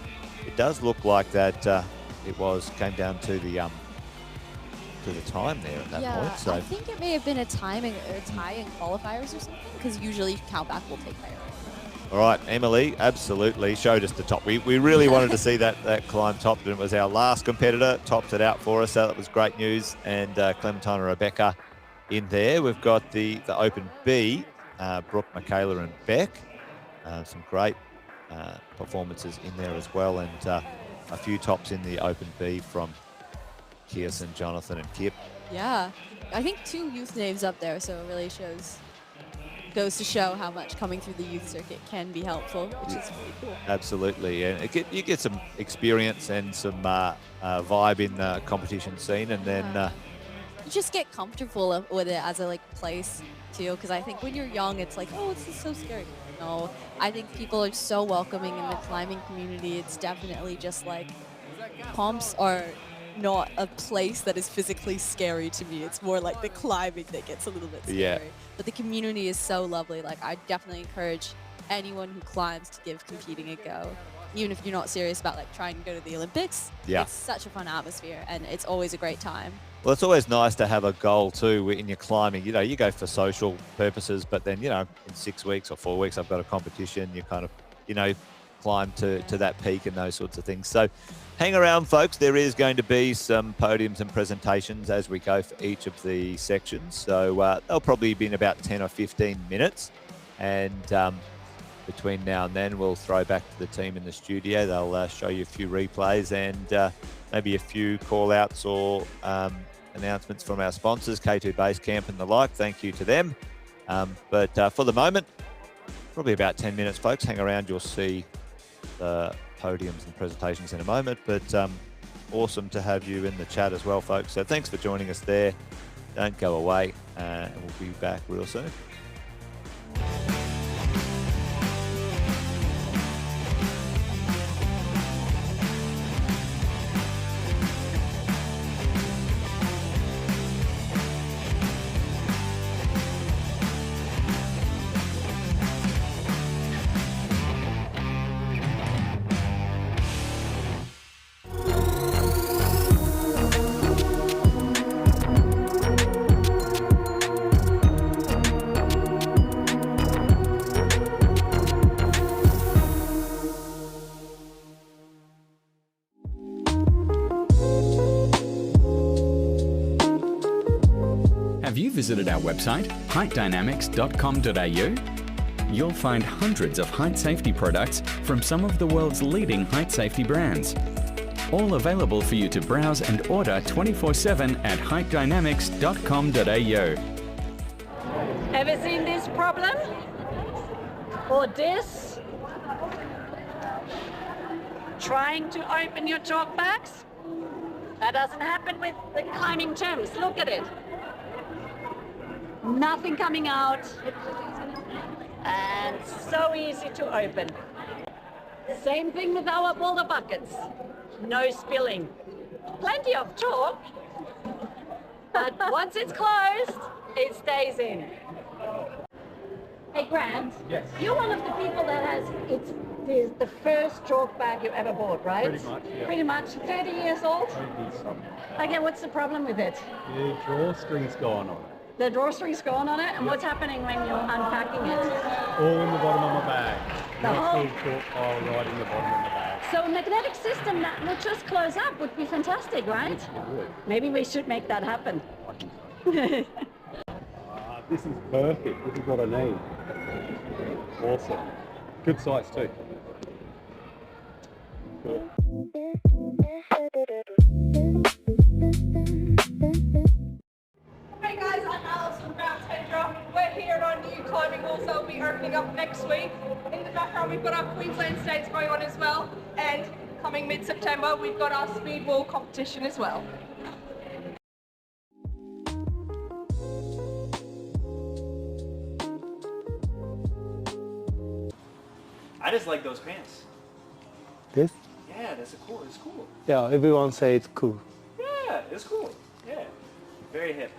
it does look like that came down to the time there at that point. So I think it may have been a tie in qualifiers or something, because usually countback will take priority. All right, Emily absolutely showed us the top. We really wanted to see that climb top, and it was our last competitor, topped it out for us, so that was great news. And Clementine and Rebecca in there. We've got the Open B, Brooke, Michaela and Beck. Some great performances in there as well, and a few tops in the Open B from Kirsten, Jonathan and Kip. Yeah, I think 2 youth names up there, so it really goes to show how much coming through the youth circuit can be helpful, which is pretty cool. Absolutely, and you get some experience and some vibe in the competition scene, and then you just get comfortable with it as a place too, because I think when you're young, it's like, oh, this is so scary. No, I think people are so welcoming in the climbing community. It's definitely just like comps are not a place that is physically scary to me. It's more like the climbing that gets a little bit scary. Yeah. But the community is so lovely. Like I definitely encourage anyone who climbs to give competing a go. Even if you're not serious about trying to go to the Olympics, it's such a fun atmosphere and it's always a great time. Well, it's always nice to have a goal too in your climbing. You go for social purposes, but then, in 6 weeks or 4 weeks, I've got a competition. You kind of, climb to that peak and those sorts of things. So hang around, folks. There is going to be some podiums and presentations as we go for each of the sections. So they'll probably be in about 10 or 15 minutes. And between now and then, we'll throw back to the team in the studio. They'll show you a few replays and maybe a few call-outs or announcements from our sponsors, K2 Basecamp and the like. Thank you to them. But for the moment, probably about 10 minutes, folks. Hang around, you'll see the podiums and presentations in a moment. But awesome to have you in the chat as well, folks. So thanks for joining us there. Don't go away, and we'll be back real soon. Have you visited our website, heightdynamics.com.au? You'll find hundreds of height safety products from some of the world's leading height safety brands. All available for you to browse and order 24/7 at heightdynamics.com.au. Ever seen this problem? Or this? Trying to open your chalk bags? That doesn't happen with the climbing terms. Look at it. Nothing coming out. And so easy to open. Same thing with our boulder buckets. No spilling. Plenty of chalk, but once it's closed, it stays in. Hey Grant, Yes. You're one of the people that has the first chalk bag you ever bought, right? Pretty much, yeah. Pretty much, 30 years old? Okay, what's the problem with it? The drawstring's gone on it. The drawstring's gone on it, and what's happening when you're unpacking it? All in the bottom of my bag. The Nice whole- little chalk pile right in the bottom of the bag. So a magnetic system that would just close up would be fantastic, right? It would. Maybe we should make that happen. I think so. This is perfect. This is what I need. Awesome. Good size too. Cool. Hey guys, I'm Alice from Hendra. We're here at our new climbing halls that will be opening up next week. In the background we've got our Queensland States going on as well, and coming mid-September we've got our speed wall competition as well. I just like those pants. This? Yeah, that's cool. It's cool. Yeah, everyone say it's cool. Yeah, it's cool. Yeah, very hip.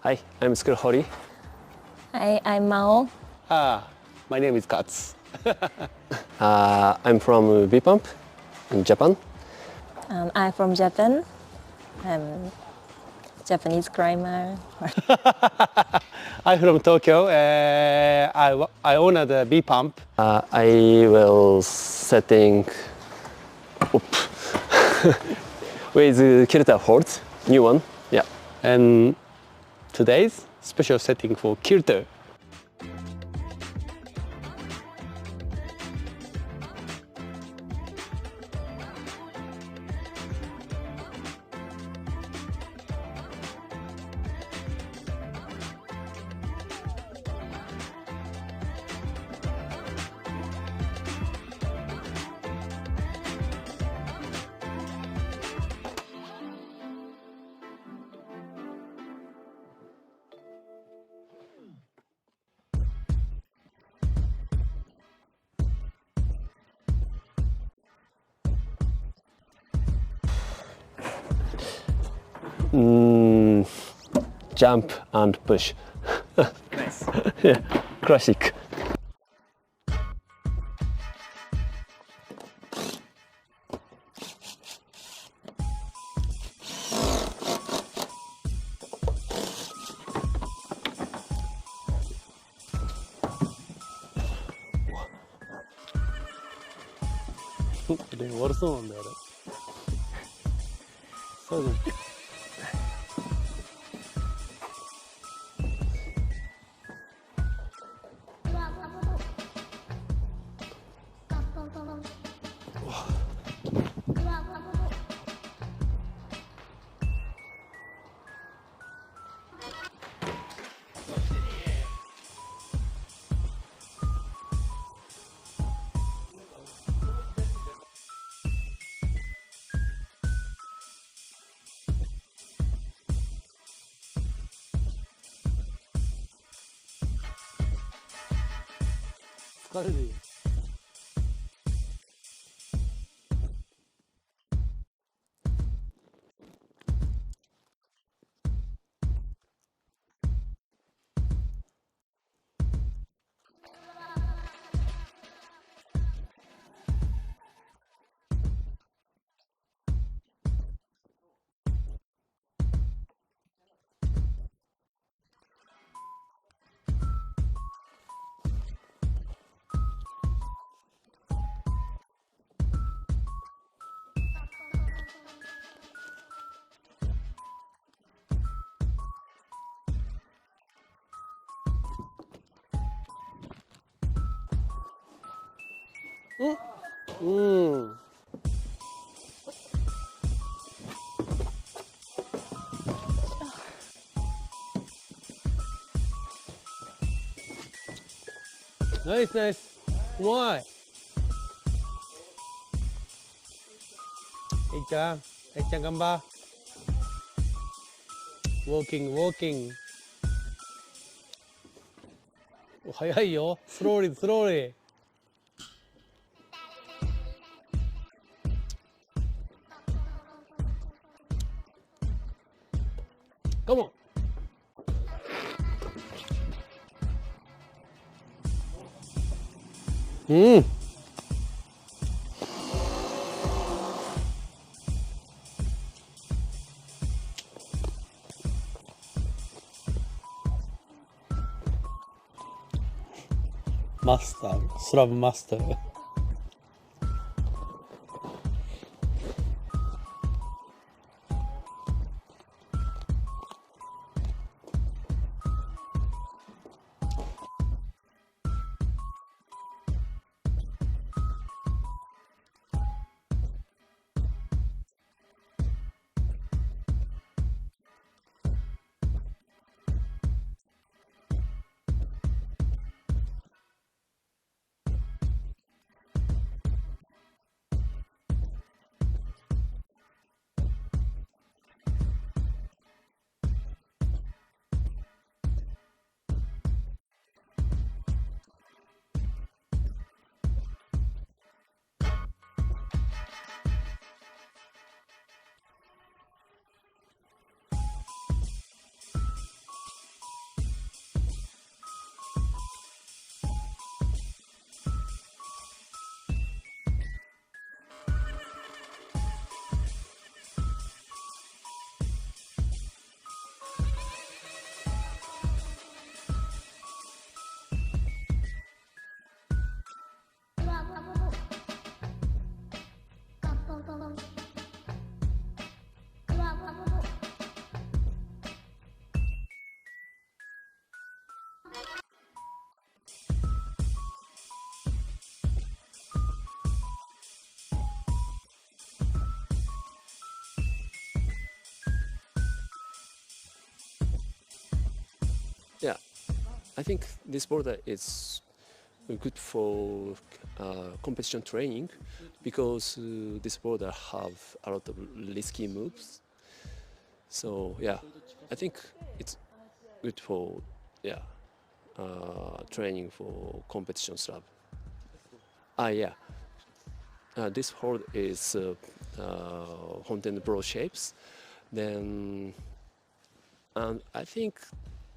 Hi, I'm School Hori. Hi, I'm Mao. My name is Katz. I'm from B-Pump in Japan. I'm from Japan. I'm Japanese climber. I'm from Tokyo. I own the B-Pump. I will setting up with kilter hold, new one. Yeah. And today's special setting for kilter. Jump and push. Nice. Yeah, classic. 되게 월성인데 그래. 서좀疲れるよ。응? 나이스 나이스. Why? 액장 간봐. 워킹. 早いよ。スローリー。Come on. Master, slab master. Yeah, I think this boulder is good for competition training because this boulder have a lot of risky moves. So yeah, I think it's good for training for competition slab. Yeah. This hold is Honten Bro shapes. Then, and I think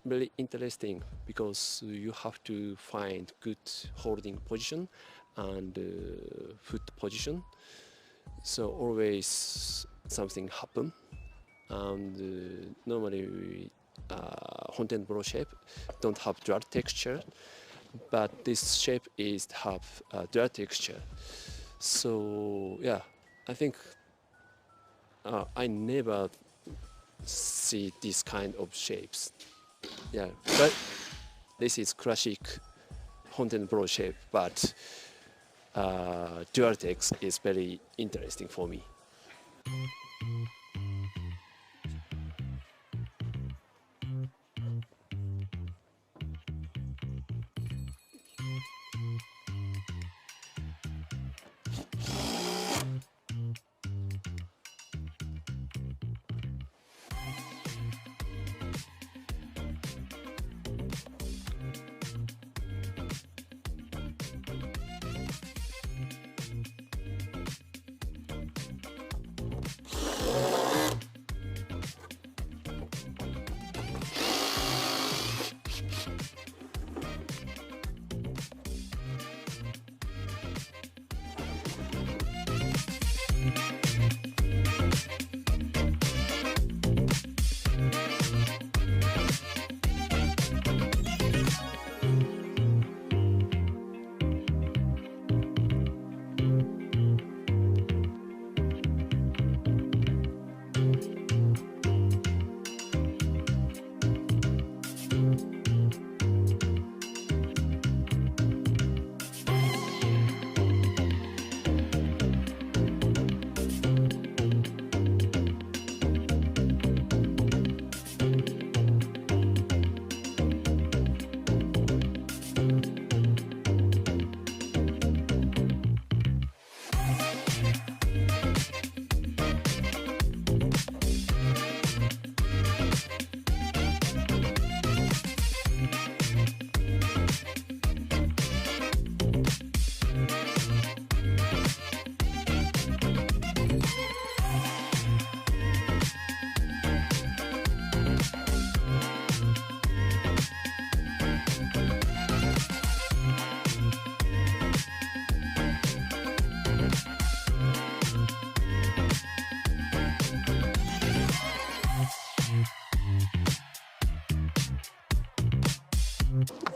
really interesting because you have to find good holding position and foot position. So always something happen, and normally Honten Bro shape don't have dry texture, but this shape is have dry texture. So yeah, I think I never see this kind of shapes. Yeah, but this is classic Honten Pro shape, but dual text is very interesting for me.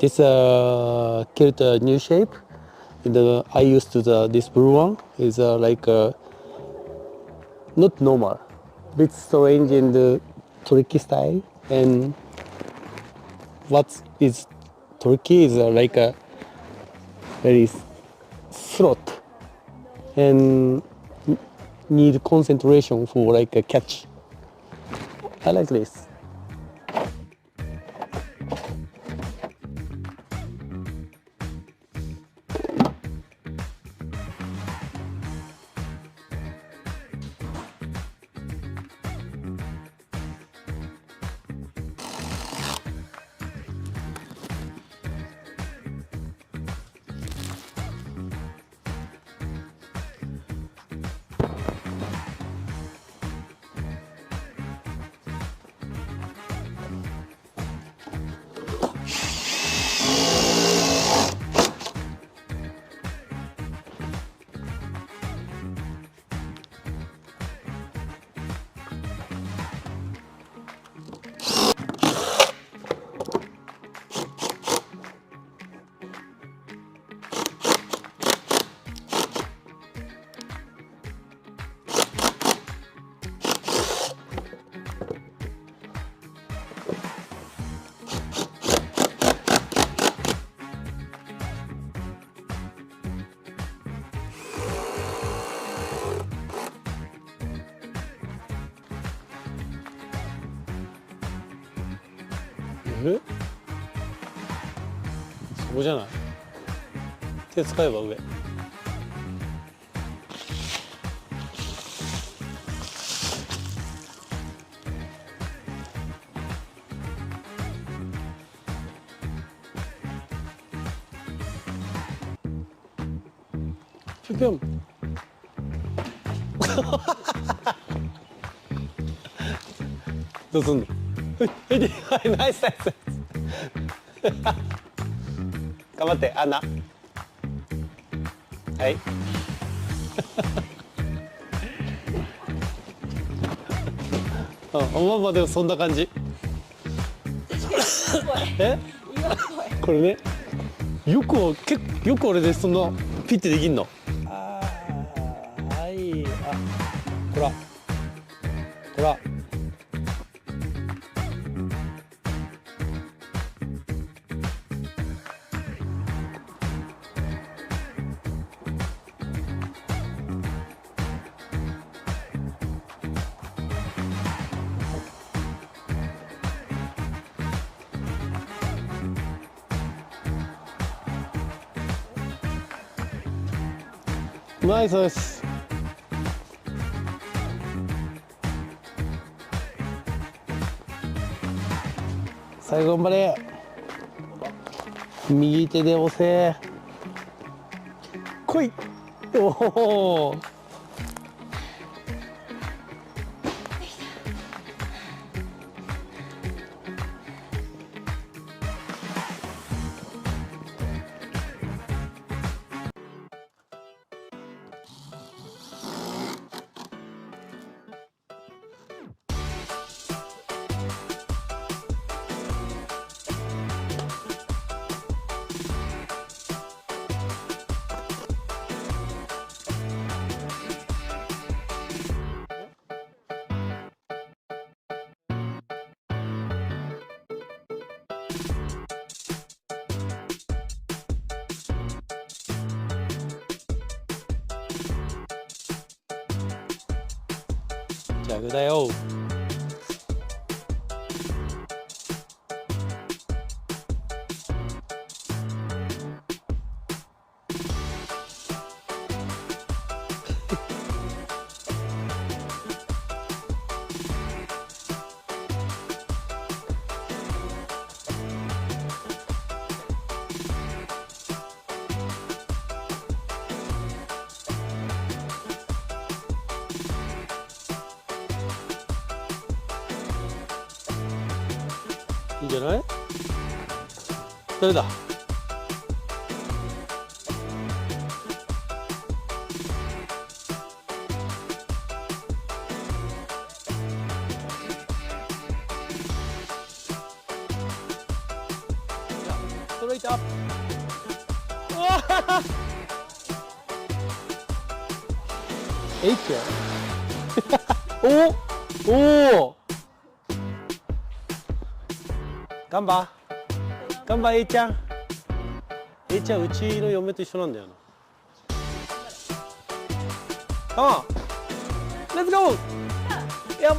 This killed a new shape. I used this blue one is like not normal, bit strange and tricky style. And what is tricky is like a very throat and need concentration for like a catch. I like this.上？そこじゃない？手使えば上。ぴょんぴょん。どうすんの？はい、ナイスナイス。頑張って、アンナ。はい。まあでもそんな感じ。え？これね。よく俺でそんなピッてできんの？トラ。トラ。ナイスです。最後頑張れ。右手で押せ。来い。おお。逆だよ。いいんじゃない？誰だ？ストレートアップ。えいっけ？おお。頑張頑張 A ちゃん A ちゃんうちの嫁と一緒なんだよな。Come on let's go yep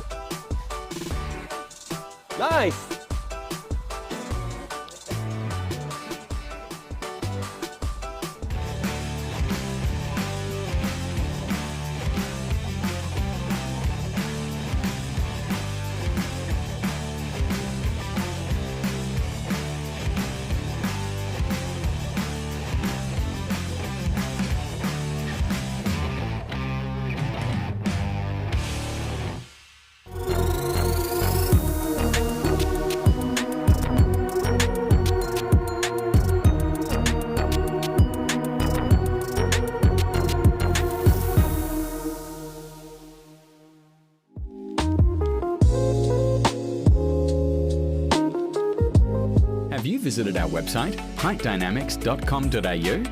nice。Have you visited our website, heightdynamics.com.au?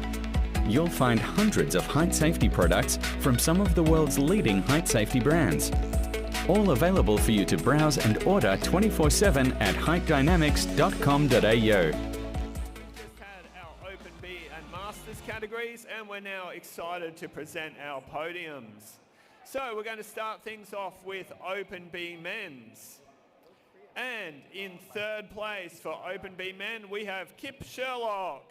You'll find hundreds of height safety products from some of the world's leading height safety brands. All available for you to browse and order 24/7 at heightdynamics.com.au. Just had our Open B and Masters categories, and we're now excited to present our podiums. So we're going to start things off with Open B Men's. And in third place for Open B Men, we have Kip Sherlock.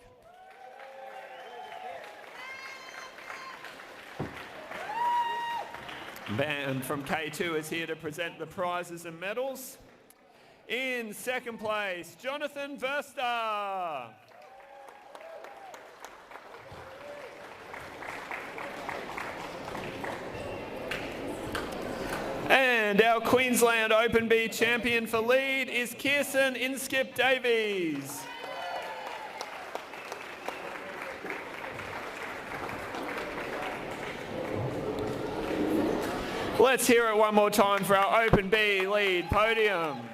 Band from K2 is here to present the prizes and medals. In second place, Jonathan Verster. And our Queensland Open B champion for lead is Kirsten Inskip Davies. Let's hear it one more time for our Open B lead podium.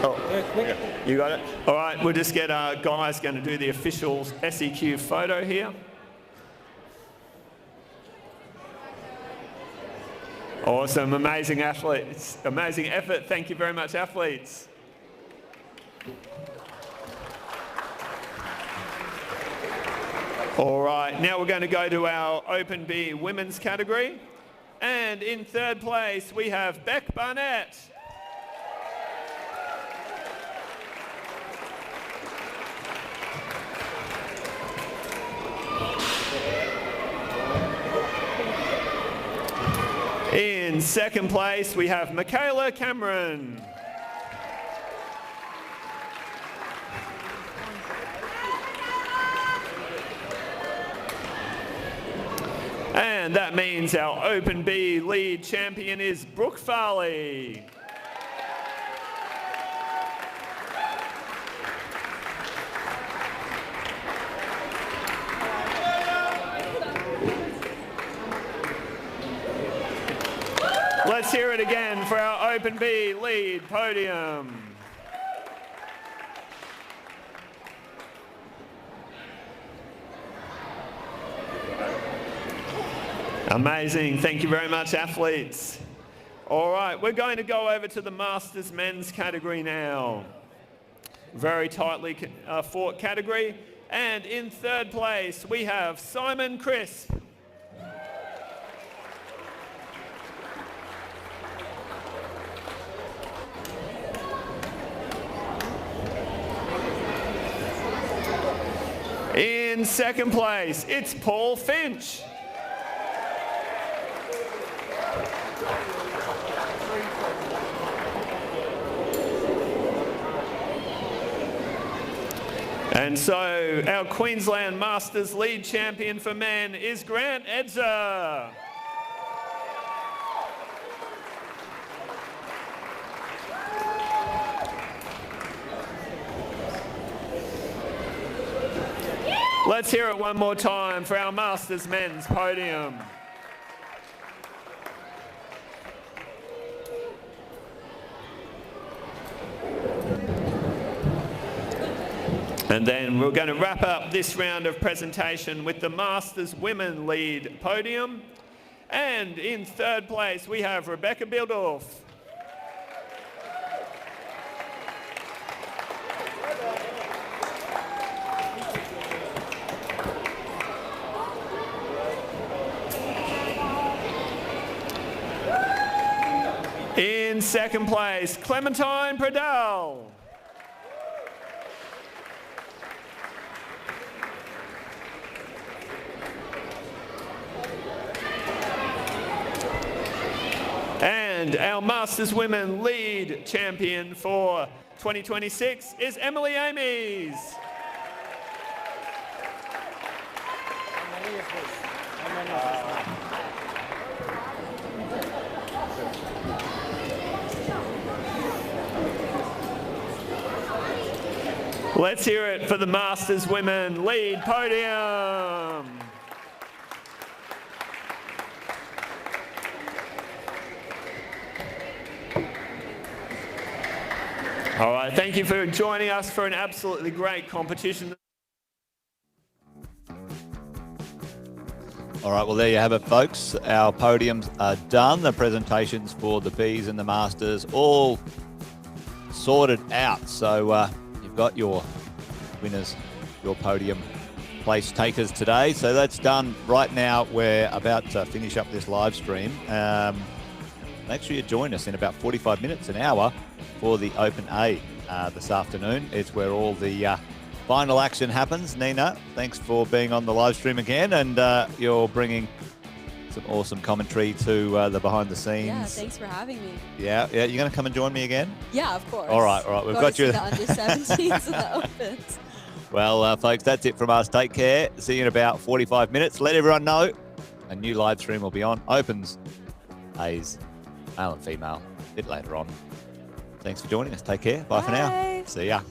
Oh. You got it? All right, we'll just get guys going to do the official SEQ photo here. Awesome, amazing athletes, amazing effort. Thank you very much, athletes. All right, now we're going to go to our Open B women's category. And in third place, we have Beck Barnett. In second place, we have Michaela Cameron. And that means our Open B lead champion is Brooke Farley. Let's hear it again for our Open B lead podium. Amazing. Thank you very much, athletes. All right, we're going to go over to the Masters men's category now. Very tightly fought category. And in third place, we have Simon Crisp. In second place, it's Paul Finch. And so our Queensland Masters lead champion for men is Grant Edzer. Let's hear it one more time for our Masters men's podium. And then we're going to wrap up this round of presentation with the Masters women lead podium. And in third place, we have Rebecca Bildorf. In second place, Clementine Pradell. And our Masters Women lead champion for 2026 is Emily Amies. Let's hear it for the Masters Women lead podium. All right, thank you for joining us for an absolutely great competition. All right, well, there you have it, folks. Our podiums are done. The presentations for the Bs and the Masters all sorted out. So you've got your winners, your podium place takers today. So that's done. Right now, we're about to finish up this live stream. Make sure you join us in about 45 minutes, an hour, for the Open A this afternoon. It's where all the final action happens. Nina, thanks for being on the live stream again, and you're bringing some awesome commentary to the behind the scenes. Yeah, thanks for having me. Yeah, you're going to come and join me again? Yeah, of course. All right, we've got you. The under 17s and the Opens. Well, folks, that's it from us. Take care. See you in about 45 minutes. Let everyone know a new live stream will be on. Opens, A's, male and female, a bit later on. Thanks for joining us. Take care. Bye for now. See ya.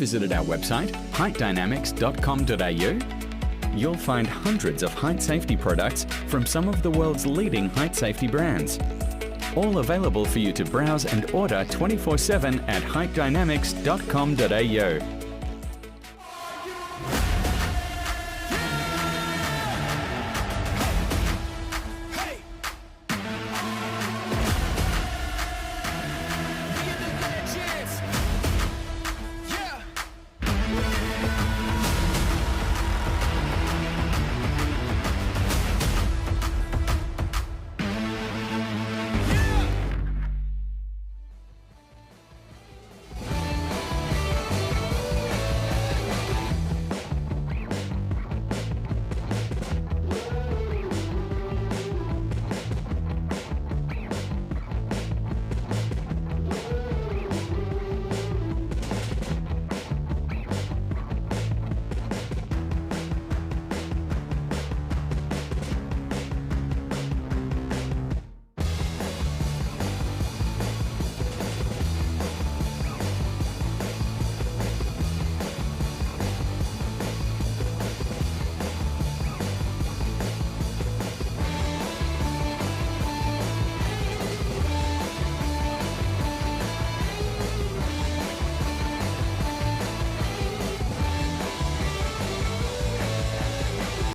visited our website, heightdynamics.com.au, you'll find hundreds of height safety products from some of the world's leading height safety brands. All available for you to browse and order 24/7 at heightdynamics.com.au.